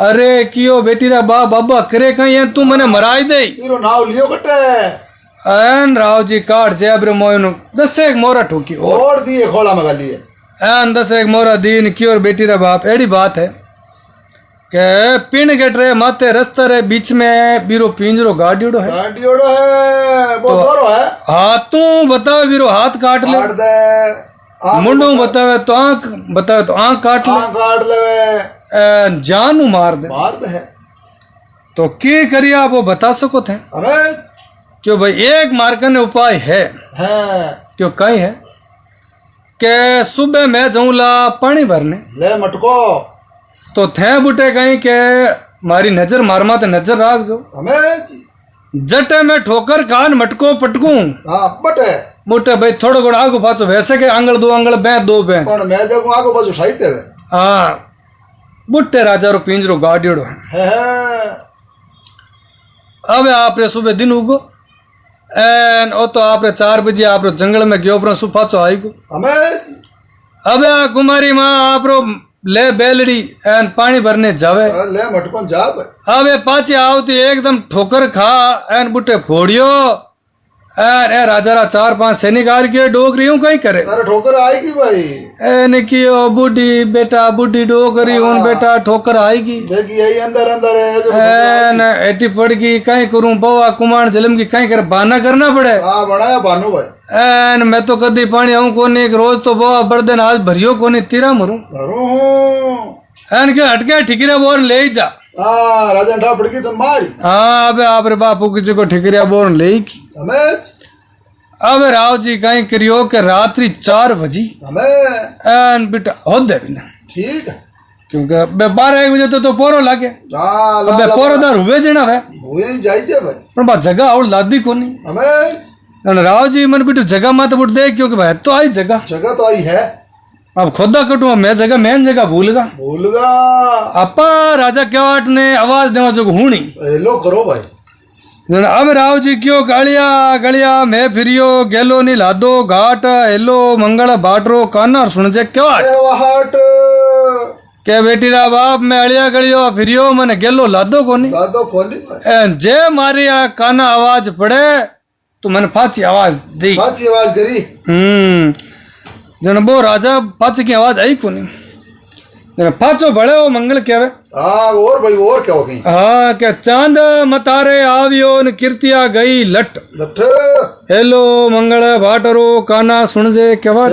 अरे क्यों बेटी रा बाबा करे कहीं है तू मने मराई दे हीरो नाव लियो कटे एन राव जी काट जेब रे मोयनो 10 एक मोरा ठोकी और दिए खोला में गाली एन 10 एक मोरा दीन क्यों बेटी रा बाप एड़ी बात है के पिंड गेट रे माते रस्ते रे बीच में बीरो पिंजरो गाड़ियोड़ो है गाड़ियोड़ो है वो दोरो है हाथों बतावे बीरो हाथ काट ले काट दे मुंडू बतावे तो आंख काट ले काट ले जानू मार दे तो की करिया वो बता सको थे हमें क्यों भाई एक मार्कन उपाय है क्यों कहीं है के सुबह मैं जाऊंला पानी भरने ले मटको तो थे बुटे कहीं के मारी नजर मारमा तो नजर राख जो हमें जटे में ठोकर कान मटको पटकू बटे बुटे भाई थोड़ा गुड़ आगो पाचो वैसे के आंगल 2 आंगल बे 2 बे पण मैं देखो आगो बाजू साहित्य है हाँ बुट्टे राजा रो पिंजरो गाड़ियोड़ो है अब आप रे सुबह दिन उगो एन ओ तो आप रे 4 बजे आप रो जंगल में गयो पर सुपाचो आईगो हमें अब कुमारी माँ आप रो ले बेलड़ी एन पानी भरने जावे ले मटको जाब अबे पाचे आवती एकदम ठोकर खा एन बुटे फोड़ियो एन ए राजा रा 4-5 सैनिक आर के डोगरी यूं कहीं करे अरे ठोकर आएगी भाई एन कियो बूढ़ी बेटा बूढ़ी डोगरी उन बेटा ठोकर आएगी देखी यही अंदर अंदर है जो एन एटी पड़गी कहीं करूं बवा कुमार जलम की कहीं कर बहाना करना पड़े बनाया बानू भाई एन मैं तो कदी पानी आऊं कोनी रोज तो बवा बर्दन आज भरियो कोनी तीरा मरूं एन के हटके ठिकरिया बोर ले जा राजन ठा पड़गी तो मारी हाँ अबे आप रे बापू किसी को ठिकरिया बोर ले की अब राव जी कहीं करियो के रात्रि 4 बजी एन बेटा हो दे ठीक है क्योंकि 12-1 बजे तो पोरो लागे अबे पोरो दार हुए जना है हुए जाइए भाई पर बा जगह और लादी कोनी हमें राव जी मन बेटू जगह मत बुट दे क्योंकि भाई तो आई जगह तो आई है अब खुदा कटू मैं जगह भूलगा अपा राजा केवाट ने आवाज देवा जो हुणी लो करो भाई अब राव जी क्यों गलिया मैं फिरियो गेलो नी लादो घाट हेलो मंगल बाटरो काना सुन जे केवाट के बेटी रा बाप मैं अड़िया गलियो फिरियो मैंने गेलो लादो कोनी जे मारी काना आवाज पड़े तो मैंने फाची आवाज दी करी जन वो राजा पाच की आवाज आई कोनी पाचो बड़े हो मंगल कहवे और भाई और क्या हो गई हाँ क्या चांद मतारे आवियो न कीर्तिया गई लट हेलो मंगल भाटरो काना सुन जे केवाट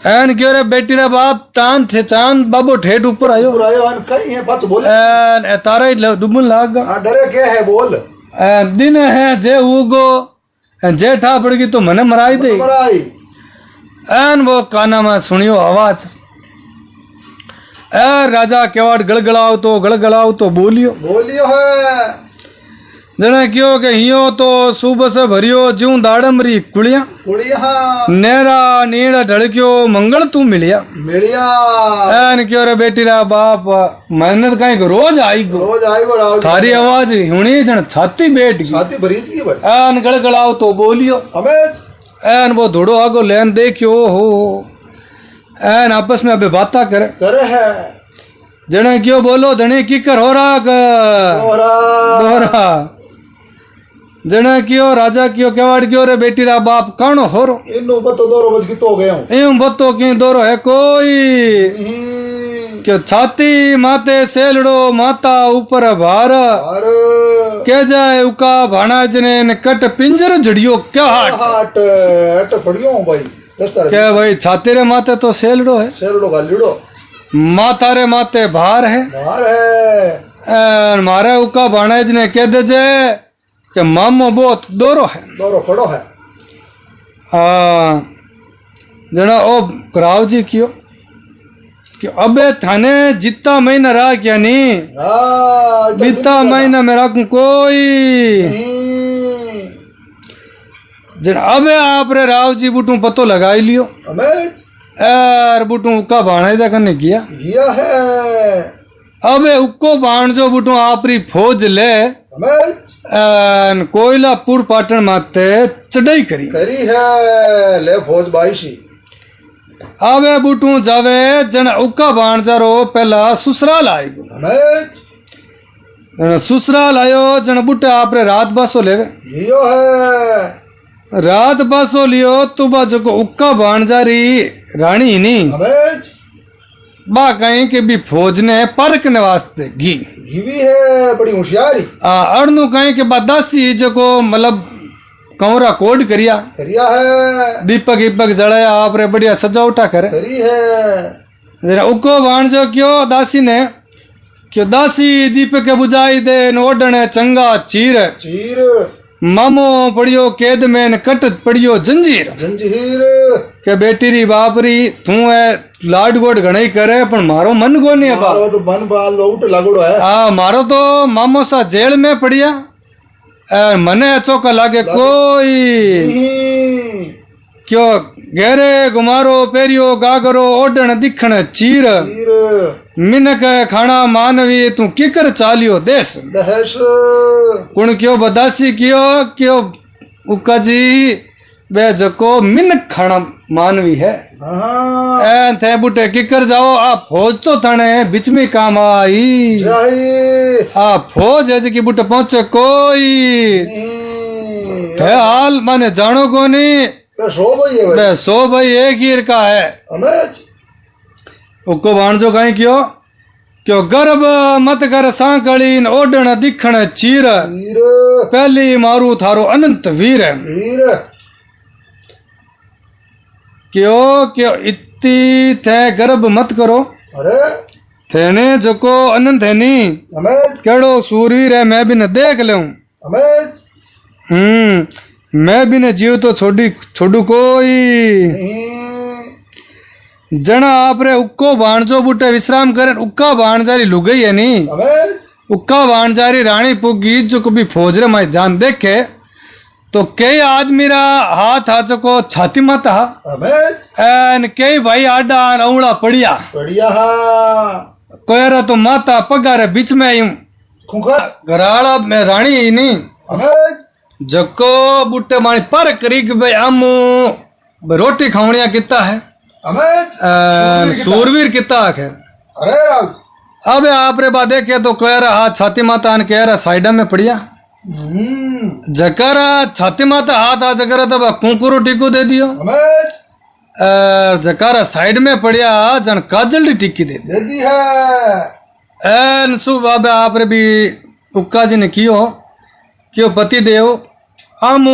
एन क्यों रे बेटी रे बाप तान छे चांद बाबू ठेठ ऊपर आयो कहीं है बात बोल एन तारा डुबन लाग डरे क्या है बोल दिन है जे उगो जे ठा पड़गी तो मने मराई दे एन वो काना में सुनियो आवाज राजा केवाट गड़गड़ाओ तो बोलियो है जने क्यों के हियो तो सुबह से भरियो ज्यों दाड़मरी कुड़िया नेरा नीड़ा ढड़क्यो मंगल तू मिलिया एन क्यों रे बेटी रा बाप मेहनत कहीं रोज आई थारी आवाज हुणी जन छाती बैठ गई एन गड़गड़ाओ तो बोलियो एन वो धोड़ो आगो लेन देखियो हो एन आपस में अबे बाता करे है जने क्यों बोलो धनी की कर हो रहा जने क्यों राजा क्यों केवाड़ क्यों रे बेटी रा बाप कौन हो रो इनु बतो दोरो बज की तो गया हूं यूं बतो की दोरो है कोई क्यों छाती माते सेलड़ो माता ऊपर भार के जाए उका भाना जने ने कट पिंजर जड़ियो क्या हाट पड़ियो भाई क्या भाई छाती रे माते तो सेलड़ो का लीड़ो माता रे माते भार है मारे उका भाणेज ने कह दे जे कि मामो बहुत दोरो खड़ो है जना ओ राव जी क्यों कि अबे थाने जितना महीना रहा क्या नहीं बीता महीना में रखूं कोई जन अबे आप रे राव जी बुटू पतो लगाई लियो यार बुटू उक्का बाणे जा करने किया है अबे उक्को बाण जो बुटू आपरी फौज ले कोयलापुर पाटन माते चढ़ाई करी है ले फौज बाईशी अबे बुटू जावे जन उक्का बाण जारो पहला ससुराल आएगो ससुराल आयो जन बुटे आपरे रात बसो लेवे लियो है रात बसो लियो तो बा जो उक्का बाण जारी रानी नहीं बा कहीं के भी फौज ने परखने वास्ते घी भी है बड़ी होशियारी अड़नू कहीं के बाद दासी जो को मतलब कौरा कोड करिया है दीपक ईपक जलाया आप रे बढ़िया सजावटा करे करी है जरा उको बाण जो क्यों दासी ने क्यों दासी दीपक बुझाई दे ओडने चंगा चीर चीर मामो पड़ियो कैद में न कट पड़ियो जंजीर जंजीर के बेटी री बापरी तू है लाड गोड घणई करे पण मारो मन को नहीं है मारो तो मन बाल लौट लागोड़ो है मारो तो मामो सा जेल में पड़िया मने अचोका लागे कोई क्यों गहरे गुमारो पेरियो गागरो ओडण दिखण चीर मिनक खाना मानवी तू किकर चालियो देश कुण क्यों बदासी क्यों उका जी वे जको मिनक खाना मानवी है थे बुटे किकर जाओ आ फौज तो थाने बीच में काम आई आ फौज है जी बुटे पहुंचे कोई थे हाल माने जानो को नहीं सो भाई एक हीर का है उको बाणजो कहीं क्यों गर्भ मत कर सांकलीन ओडण दिखण चीर पहली मारू थारो अनंत वीर क्यों इतनी थे गर्भ मत करो थेने जको अनंत है नी केड़ो सूरवीर है मैं भी न देख लूं मैं भी न जीव तो छोड़ू कोई जना आपरे उक्को बाणजो बुटे विश्राम करे उक्का बाणजारी लुगई है नी उक्का बाणजारी रानी पुगी जो कभी फौज रे माई जान देखे तो कई आदमी रा हाथ आ को छाती मत एन कई भाई आडा अवड़ा पड़िया कोयरा तो माता पगारे बीच में यूं घराड़ा में रानी नहीं जको बुट्टे मानी पर करी कि भाई आमू रोटी खावणिया किता है सूरवीर किता है अब आप रे बाद देखे तो कोयरा हाथ छाती माता अन कह रहा साइड में पड़िया जकरा छाती माता हाथ आ जकरा तब कुंकुरो टिक्को दे दियो जकारा साइड में पड़िया जन काजल टिक्की दे दी है एन सुबह आप रे भी उक्का जी ने क्यों पति देव हम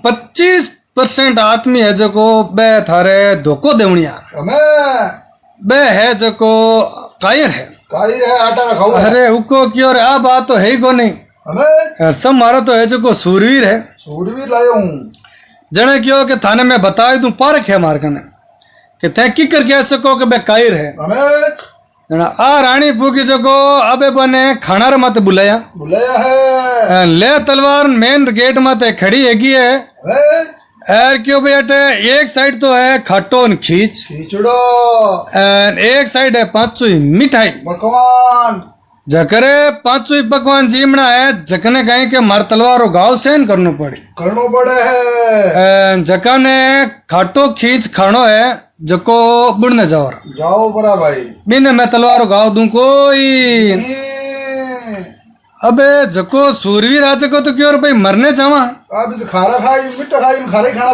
25% आदमी है जो को बे थारे धोखो देवनिया बे है जो को कायर है आटा खाओ अरे उको क्यों रे आ बात तो है ही को नहीं सब मारा तो है जो को सूरवीर है सूरवीर लायो हूँ जने क्यों के थाने में बताए तू पारख है मारकने कि तै की कर कह सको कि बे कायर है जना आ रानी पूकी जो को अबे बने खाना रे मत बुलाया है ले तलवार मेन गेट मत खड़ी हैगी है एर क्यों बेटे एक साइड तो है खटोन खींचड़ो एक साइड है पांचों मिठाई पकवान जकरे पांचों पकवान जीमना है जकने कहीं के मार तलवार गाँव सहन करनो पड़े है जकने खाटो खींच खानो है जको बुढ़ने जाओ बरा भाई बिन मैं तलवार गाँव दूं कोई अबे जको सूरवीर आ जको तो क्यों भाई मरने जावा खारा खाई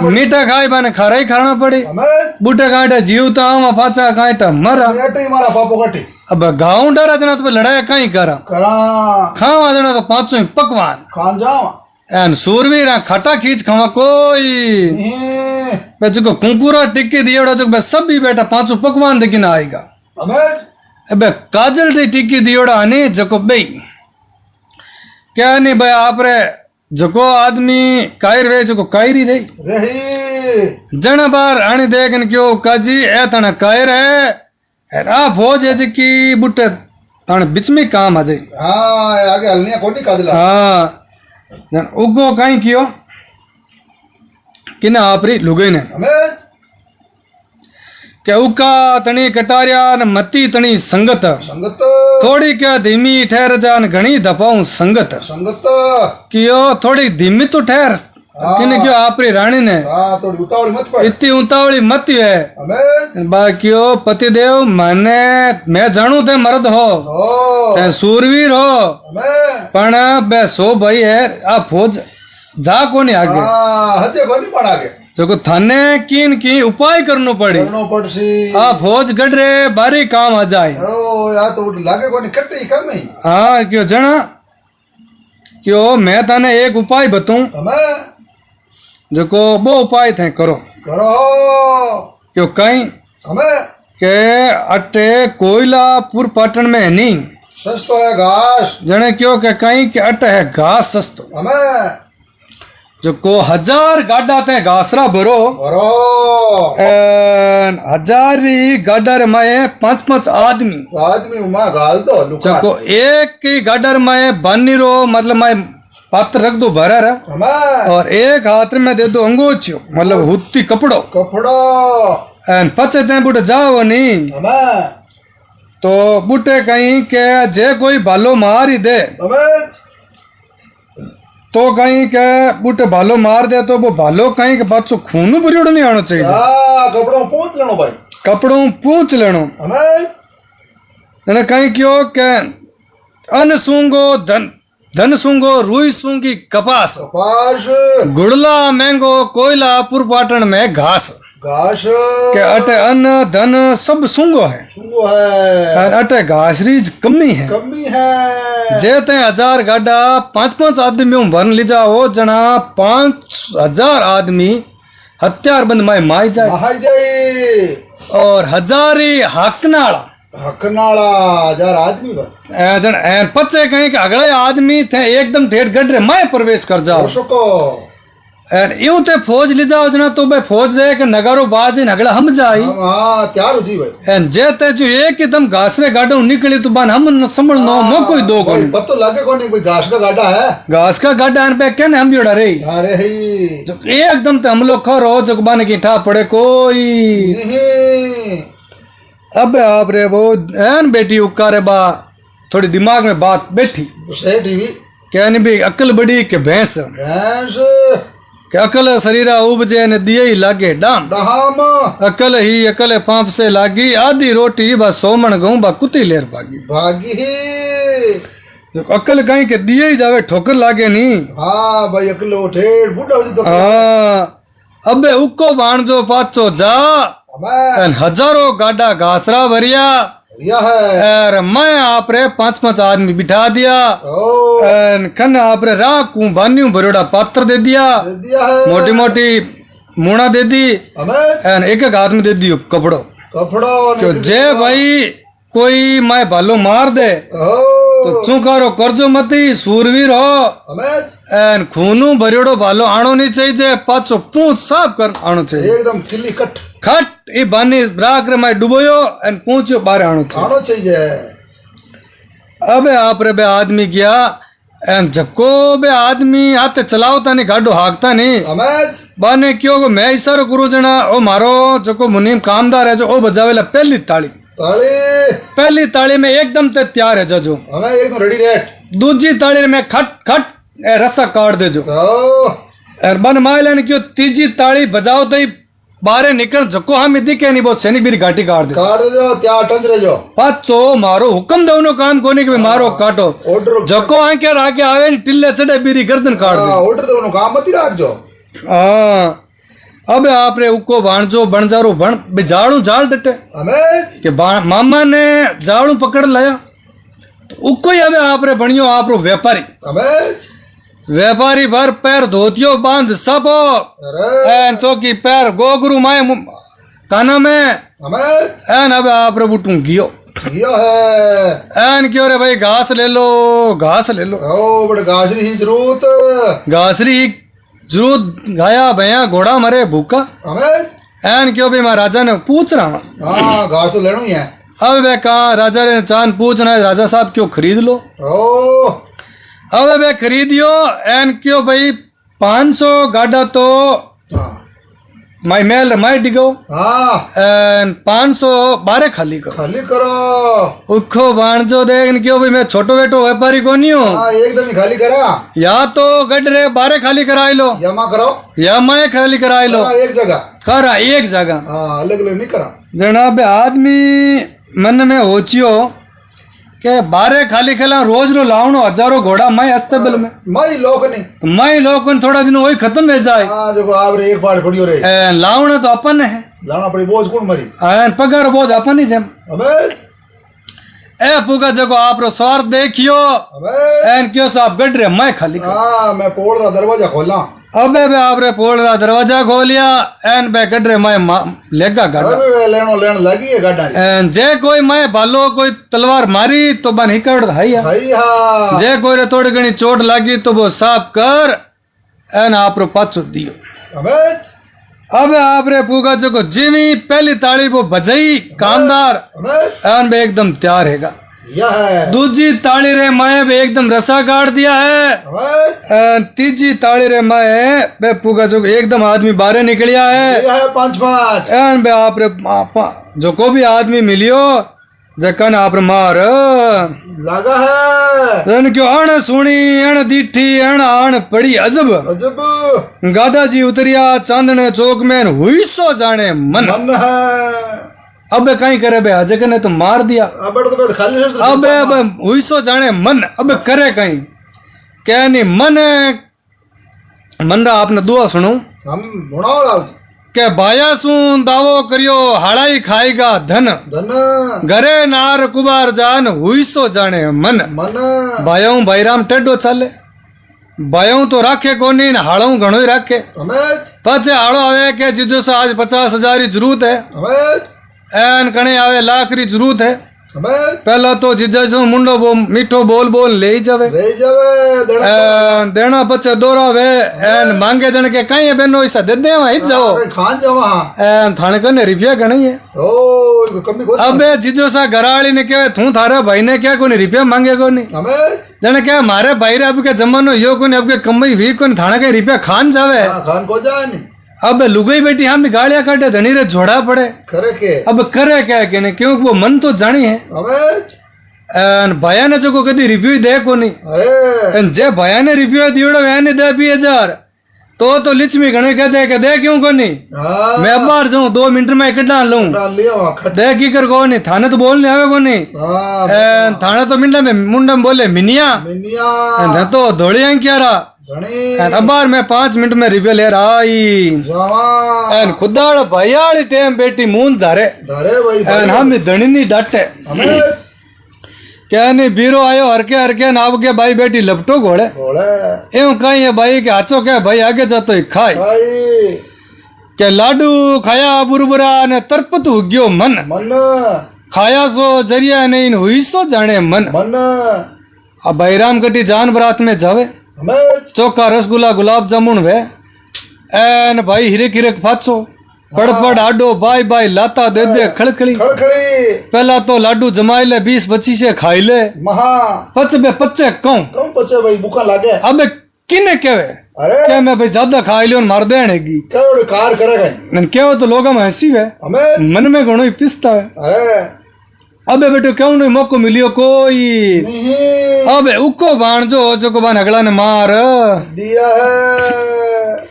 मीठा खाई बाने खारा ही खाना पड़ी बूटे कांटे जीवता आवा पाचा कांटा मरा मारा पापो काटे अब गाँव डरा जना तो लड़ाई कहीं करा खावा जना तो पांचों पकवान खान जावा एन सूरवीर खाटा खींच खावा कोई जो कुंकुरा टिक्की दियोड़ा जो सब भी बेटा पांचों पकवान देखी ना आएगा अबे काजल टिक्की दियोड़ा नहीं जको बई क्या नहीं भाई आप रे जको आदमी कायर वे जको कायरी रही रही जन बार आने देखन क्यों काजी ए तना कायर है रा भोज है जी बुटे तण बीच में काम आ जाए हाँ आगे हलनिया कोनी कादला हाँ जन उगो कहीं कियो किना आपरी लुगई ने हमें के उका तणी कटारिया न मती तणी संगत संगत थोड़ी क्या धीमी ठहर जान घणी दपाऊं संगत संगत कियो थोड़ी धीमी तो ठहर किने क्यों आपरी रानी ने हाँ थोड़ी उतावली मत पड़ इतनी उतावली मत है हमें बाकियो पतिदेव माने मैं जानू ते मर्द हो ते सूरवीर हो हमें पण बे सो भाई है आ फौज जा कोनी आगे हाँ हजे कोनी पड़ आगे जो थाने किन की उपाय करनो पड़ी करनो पड़सी आ फौज गढ़ रे बारी काम आ जाए ओ या तो लागे कोनी कट्टी कम ही हाँ क्यों जना क्यों मैं थाने एक उपाय बताऊं हमें जो को वो उपाय थे करो करो क्यों कहीं हमें के अटे कोयलापुर पाटन में नहीं सस्तो है घास जने क्यों के कहीं के अटे है घास सस्तो हमें जो को 1000 गाड़ा ते घासरा भरो करो एन 1000 गाडर में 5-5 आदमी आदमी उमा गाल दो लुका जो को एक की गाडर में बानी रो मतलब मैं पात्र रख दो भरा रहा हमें और एक हाथ में दे दो अंगोचियो मतलब हुत्ती कपड़ो कपड़ो एन पचे ते बुटे जाओ नहीं हमें तो बुटे कहीं के जे कोई भालो मार ही दे हमें तो कहीं के बुटे भालो मार दे तो वो भालो कहीं के बच्चों खून भरियोड़ नहीं आना चाहिए हाँ कपड़ों पूछ लेनो भाई कपड़ों पूछ लेनो हमें कहीं क्यों के अन सूंगो धन सूंगो रुई सूंगी कपास कपास गुड़ला महंगो कोयलापुर पाटन में घास घास के अटे अन्न धन सब सूंगो है सुंगो है और अटे घासरी कमी है कमी है जे ते 1000 गाड़ा 5-5 आदमी भरन ली जाओ जना 5000 आदमी हत्यार बंद माए माई जाए महाई जाए और 1000 हकनाला हकनाला 1000 आदमी बन जन एन पचे कहीं के अगले आदमी थे एकदम ठेठ गढ़ रे माए प्रवेश कर जाओ सको एन यूं ते फौज ले जाओ जना तो बे फौज दे के नगारो बाज नगड़ा हम जाई हाँ तैयार हो जी भाई एन जे ते जो एक एकदम घासरे गाड़ो निकली तो बान हम न संभल नो मो कोई दो भाई कोई पतो लागे कोनी कोई घास का गाड़ा है घास का गाड़ा एन पे कहने हम जोड़ा रही अरे ही जो एकदम ते हम लोग खरो जो बान की ठा पड़े कोई नहीं अब आप रे वो एन बेटी उकारे बा थोड़ी दिमाग में बात बैठी से टीवी क्या नहीं भी अकल बड़ी के भैंस भैंस के अकल शरीरा उपजे ने दिए ही लागे डाम डहाम अकल पांप से लागी आधी रोटी बा सोमन गऊं बा कुती लेर भागी भागी जो अकल कहीं के दिए ही जावे ठोकर लागे नहीं हाँ भाई अकलो ठेठ बूढ़ा हो जी तो हाँ अबे उको बाण जो पाचो जा हमें एन हजारों गाड़ा घासरा भरिया रिया है और मैं आप रे 5-5 आदमी बिठा दिया ओ एन कन आप रे राकू बान्यू भरोड़ा पात्र दे दिया दे दिया है मोटी मोटी मुना दे दी हमें एन एक हाथ में दे दियो कपड़ो कपड़ो तो जे भाई कोई मैं भालो मार दे ओ तो चूकारो करजो मती सूरवीर हो हमें एन खूनू भरियोड़ो भालो आनो नहीं चाहिए पाछो पूंछ साफ कर आनो चाहिए एकदम किली कट खट ई बानी राख रे मैं डुबोयो एन पूंछो बाहर आनो चाहिए आनो चाहिए अबे आप रे बे आदमी गया एन जको बे आदमी हाथे चलावता नहीं गाडो हाकता नहीं हमें बाने क्यों को मैं इशारो करू जना ओ मारो जको मुनीम कामदार है जो ओ बजावेला पहली ताली में एकदम ते तैयार है जजो हमें एकदम रेडी रेट दूजी ताली में खट खट ए रस्सा काट दे जो तो और बन माइलन क्यों तीजी ताली बजाओ तो ही बाहर निकल जको हम दिखे नहीं बहुत सैनिक बीरी घाटी काट दे काट दे जो त्यार टंच रह जो पाचो मारो हुक्म दोनों काम कोने के भी मारो काटो ऑर्डर जको आके आगे आवे नहीं टिल्ले चढ़े बीरी गर्दन काट दे ऑर्डर दोनों काम मत ही राख जो हाँ अब आप रे उको भाणजो बनजारो भण बेजाड़ू जाल डटे हमें के मामा ने जाड़ू पकड़ लाया तो उको ही अबे आप रे बनियो आप रो व्यापारी भर पैर धोतियो बांध सब एन चौकी पैर गोगरू माए काना में हमें एन अबे आप रे बुटू गियो ये है एन क्यों रे भाई घास ले लो घास ले लो। ओ बड़े गाजरी ही जरूरत घासरी जरूर गाया भैया घोड़ा मरे भूखा। हमें एन क्यों भी मैं राजा ने पूछ रहा हूँ। हाँ घास तो लेना ही है। अब वे कहा राजा ने चांद पूछ रहा है राजा साहब क्यों खरीद लो। ओ अब वे खरीदियो एन क्यों भाई 500 गाड़ा तो हाँ माई मेल माई डिगो हाँ एन 500 बारे खाली करो। खाली करो उखो बाणजो देख क्यों भाई मैं छोटो बेटो व्यापारी को नहीं हूँ। हाँ एकदम ही खाली करा या तो गडरे बारे खाली कराई लो जमा करो या मैं खाली कराई लो। हाँ, एक जगह करा एक जगह हाँ अलग अलग नहीं करा। जनाब आदमी मन में होचियो के बारे खाली खेला रोज रो लावनो हजारों घोड़ा मैं अस्तबल में मई लोग नहीं तो मैं लोग थोड़ा दिन वही खत्म हो जाए। हाँ देखो आप रे एक बार पड़ी हो रे लावना तो अपन है लाना पड़ी बोझ कौन मरी पगार बोझ अपन ही जम। अबे ए पुगा जगो आप रो स्वार्थ देखियो अबे एन क्यों साहब गड रे मैं खाली हाँ मैं पोड़ रहा दरवाजा खोलना अबे बे आप रे पोड़ रहा दरवाजा खोलिया एन बे गड रे मैं लेगा गाड़ा अबे लेनो लेन लगी है गाड़ा एन जे कोई मैं भालो कोई तलवार मारी तो बन ही कर हाई भाई हाँ जे कोई रे थोड़ी घनी चोट लगी तो वो साफ कर एन आप रो पाछो दियो। अबे अब आप रे पूगा जो जिमी पहली ताली वो बजाई कामदार अबे एन बे एकदम तैयार हैगा। यह है दूजी ताली रे मैं बे एकदम रसा काट दिया है। अबे एन तीजी ताली रे मैं बे पूगा जो एकदम आदमी बाहर निकलिया है। यह है 5-5 एन बे आप रे जो को भी आदमी मिलियो जकन आप रे मार लगा है एन क्यों अण सुनी अण दीठी अण आण पड़ी अजब अजब गादा जी उतरिया चांदने चौक में हुई सो जाने मन। मन है अब कहीं करे बे अजय ने तो मार दिया। अब तो खाली अब हुई सो जाने मन अब करे कहीं क्या नहीं मन रहा आपने दुआ सुनो हम भुनाओ राव के बाया सू दावो करियो हाड़ाई खाएगा धन धन घरे नार कुबार जान हुई सो जाने मन। मन बायाऊ भाईराम टेडो चाले बायाऊ तो राखे कोनी न हाड़ाऊ घणो ही राखे हमें पचे हाड़ो आवे के जिजो से आज 50,000 की जरूरत है हमें एन कणे आवे लाख री जरूरत है। हमें पहला तो जिजा जो मुंडो मीठो बोल बोल ले ही जावे ले जावे देना बच्चे दोरा वे एन मांगे जन के कहीं बेनो ऐसा दे दे वहीं जाओ खान जाओ वहां एन थाने कने रुपया गणी है। ओ कमी को अबे जिजो सा घराली ने कहे तू थारा भाई ने क्या कोनी रुपया मांगे कोनी हमें जन क्या मारे भाई रे अब के जमानो यो कोनी अब के कमाई भी कोनी थाने के रुपया खान जावे खान को जाए नहीं। अब लुगाई बेटी हम गालियां काटे धनी रे झोड़ा पड़े करे के अब करे क्या के ने क्यों वो मन तो जानी है। हमें एन भैया ने जो को कदी रिव्यू दे कोनी अरे एन जे भैया ने रिव्यू दियोड़ो वैने दे 20,000 तो लिचमी घणे कहते के दे क्यों कोनी हाँ मैं बाहर जाऊं 2 मिनट में इकट्ठा लूं डाल लिया वहां खट दे की कर कोनी थाने तो बोलने आवे कोनी हाँ एन थाने तो मिंडा में मुंडा में बोले मिनिया मिनिया एन तो धोड़ियां क्या रहा धनी एन अबार में 5 मिनट में रिव्यू ले रहा आई जावा एन खुदाड़ भैयाड़ी टेम बेटी मूंद धारे धरे भाई एन हम भी धनी नहीं डाटे हमें क्या नहीं बीरो आयो हरके के नाव के भाई बेटी लपटो घोड़े बोले एवं कहीं है भाई के हाथों के भाई आगे जातो ही खाए भाई के लाडू खाया बुरबुरा ने तरपत उग्यो मन मन खाया सो जरिया नहीं हुई सो जाने मन। मन अब बैराम कटी जान बरात में जावे हमें चौका रसगुल्ला गुलाब जामुन वे एन भाई हिरक हिरक फाचो पड़ पड़ आडो बाई बाई लाता दे दे खड़खड़ी खड़खड़ी पहला तो लाडू जमाई ले 20-25 से खाई ले महा पच बे पच्चे कहूं कौन पचे भाई भूखा लागे अब किने केवे अरे क्या मैं भाई ज्यादा खाई लियो मार देनेगी क्या कार करेगा नन क्या हो तो लोग में हंसी वे हमें मन में घणो ही पिसता है। अरे अबे बेटो क्यों नहीं मौको मिलियो कोई नहीं अबे उको बाण जो को बाण अगला ने मार दिया है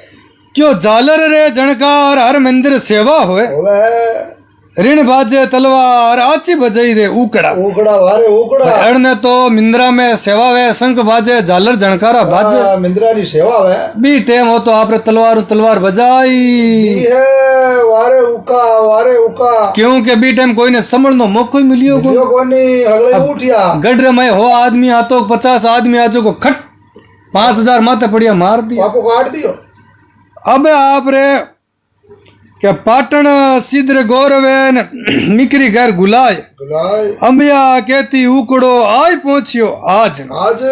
क्यों जालर रे जनकार हर मंदिर सेवा होए होवे ऋण बाजे तलवार आची बजाई रे उकड़ा उकड़ा वारे उकड़ा अड़ने तो मिंद्रा में सेवा वे शंख बाजे झालर झणकारा बाजे मिंद्रा री सेवा वे बी टेम हो तो आपरे तलवार बजाई है वारे उका क्योंकि बी टाइम कोई ने समझनो मौको ही मिलियो को कोनी अगले उठिया गडरे में हो आदमी आतो 50 आदमी आजो को खट 5,000 माथे पड़िया मार दिया आपको काट दियो। अब आप रे કે પાટણ સિદ્ર ગૌરવેન મિકરી ઘર ગુલાય गुलाय અંબિયા કેતી ઉકડો આય પહોંચ્યો આજ आज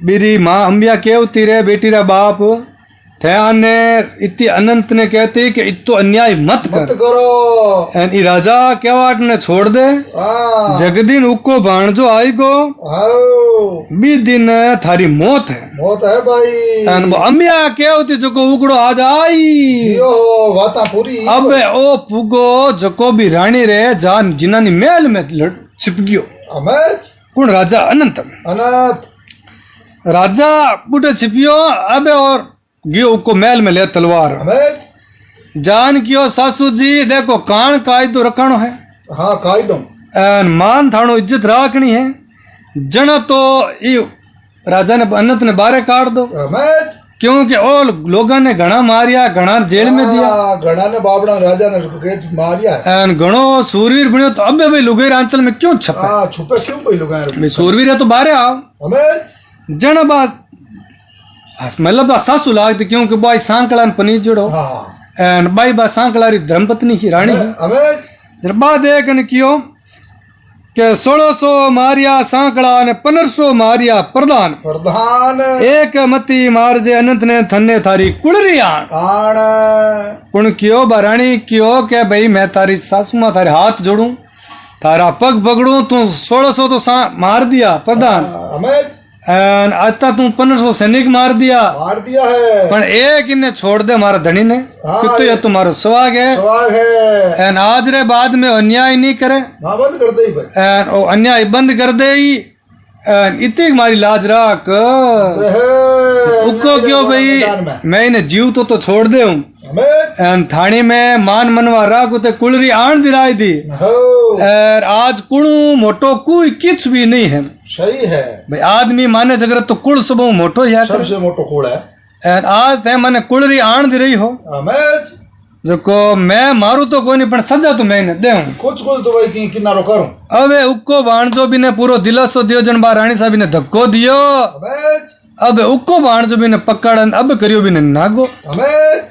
बीरी माँ अंबिया केवती रे बेटी रा बाप ध्यान ने इतनी अनंत ने कहती कि इतो अन्याय मत मत कर करो एन ई राजा केवाट ने छोड़ दे हाँ जगदीन उको भाणजो आई गो आओ बी दिन थारी मौत है मौत है भाई एन वो अंबिया केवती जको उकड़ो आज आई जियो वाता पूरी अबे ओ पुगो जको भी रानी रे जान जिनानी महल में छिप गयो अमेज कुण राजा अनंत अनाथ राजा बूटे छिपियो अबे और गयो उको महल में ले तलवार अमेज जान कियो सासू जी देखो कान कायदो रखणो है हाँ काई दो एन मान थाणो इज्जत राखनी है जन तो ई राजा ने अनंत ने बारे काट दो अमेज क्योंकि ओ लोगों ने घना मारिया घना जेल में दिया गणा ने बाबड़ा राजा ने केत मारिया है एन घणो सूरवीर बन्यो तो अबे भाई लुगेर अंचल में क्यों छपे हाँ छुपे क्यों भाई लोग भाई सूरवीर है तो बारे आओ अमेज जन बात मतलब बात सासू लागती क्योंकि बाई सांकला ने पनीर जोड़ो हाँ एन बाई बा सांकला री धर्मपत्नी ही रानी है अमेज जब बाद एक ने कियो के 1600 मारिया सांकड़ा ने 1500 मारिया प्रधान प्रधान एक मती मारजे अनंत ने थन्ने थारी कुड़री आण आण पुण कियो बाराणी कियो के भाई मैं तारी सासू मां थारे हाथ जोड़ू थारा पग पकड़ू तू 1600 तो मार दिया प्रधान अमेज एन आता तू 1500 सैनिक मार दिया मार दिया है पण एक इन्हें छोड़ दे मारा धनी ने हाँ, कि तो ये तुम्हारो स्वाग है सवाल है एन आज रे बाद में अन्याय नहीं करे हाँ बंद कर दे भाई एन ओ अन्याय बंद कर दे एन इतनी मारी लाज राख उको क्यों भाई मैं इन्हें जीव तो छोड़ दे हूँ अमेज एन थानी में मान मनवा राख उते कुलरी आण दिलाई दी हो और आज कुणु मोटो कोई किच भी नहीं है सही है भाई आदमी माने जगर तो कुल सब मोटो यार सबसे मोटो कूड़ है एन आज ते मने कुलरी आण दी रही हो अमेज जको मैं मारू तो कोनी पण सजा तो मैंने दे हूं कुछ तो भाई की किनारो करूं अबे उक्को भाणजो भी ने पूरो दिलासो दियो जन बा रानी साहब ने धक्को दियो अमेज अबे उक्को भाणजो भी ने पकड़न अब करियो भी ने नागो अमेज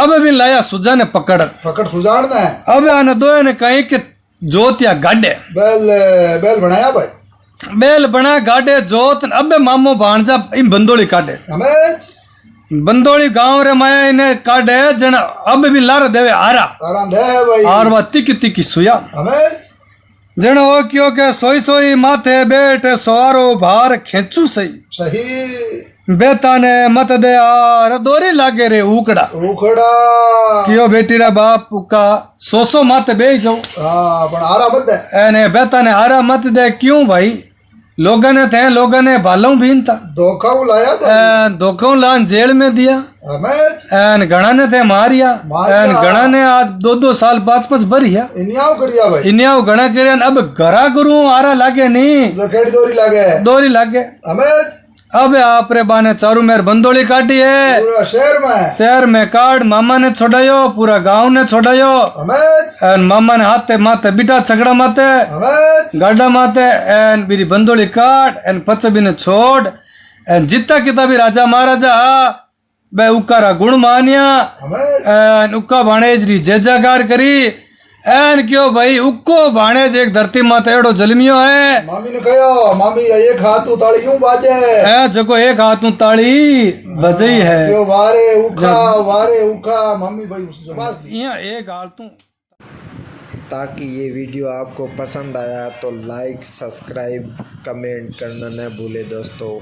अब भी लाया सुजा ने पकड़ पकड़ सुजाड़ना है अबे आने दो ने कहीं के जोतिया गाडे बेल बेल बनाया भाई बेल बना गाडे जोत अबे मामो भाणजा इन बंदोली काटे अमेज बंदोली गांव रे माया इने काटे जन अब भी लार देवे आरा आराम दे भाई आर वा तिकी तिकी सुया अमेज जन हो क्यों के सोई सोई माथे बैठे सवारो भार खेचू सही सही बेता ने मत दे आर दोरी लागे रे उकड़ा उखड़ा क्यों बेटी रा बाप का सोसो माथे बे जाओ हाँ पण आरा मत दे एने बेता ने आरा मत दे क्यों भाई लोगों ने थे लोगों ने बालों भीन था धोखा लाया भाई धोखों लान जेल में दिया अमेज एन घना ने थे मारिया एन घना ने आज 2-2 साल 5-5 भरिया इन्याव करिया भाई इन्याव घना करे अब घरा गुरु आरा लागे नहीं लकेड़ी दोरी लागे दोरी लागे अमेज अब आप रे बाने चारू मेर बंदोली काटी है पूरा शहर में काट मामा ने छोड़ायो पूरा गांव ने छोड़ायो अमेज एन मामा ने हाथे माथे बिटा छगड़ा माथे अमेज गाडा माथे एन बीरी बंदोली काट एन पचबी ने छोड़ एन जितना किता भी राजा महाराजा बे उकारा गुण मानिया अमेज एन उका भाणेज री जय जयकार करी एन क्यों भाई उको भाणेज एक धरती माथे एड़ो जलमियो है मामी ने कहो मामी एक हाथ ताली यूं बाजे ए जको एक हाथ ताली बजई है क्यों वारे उखा मामी भाई उस जवाब दी यहाँ एक हाल तू ताकि ये वीडियो आपको पसंद आया तो लाइक सब्सक्राइब कमेंट करना न भूले दोस्तों।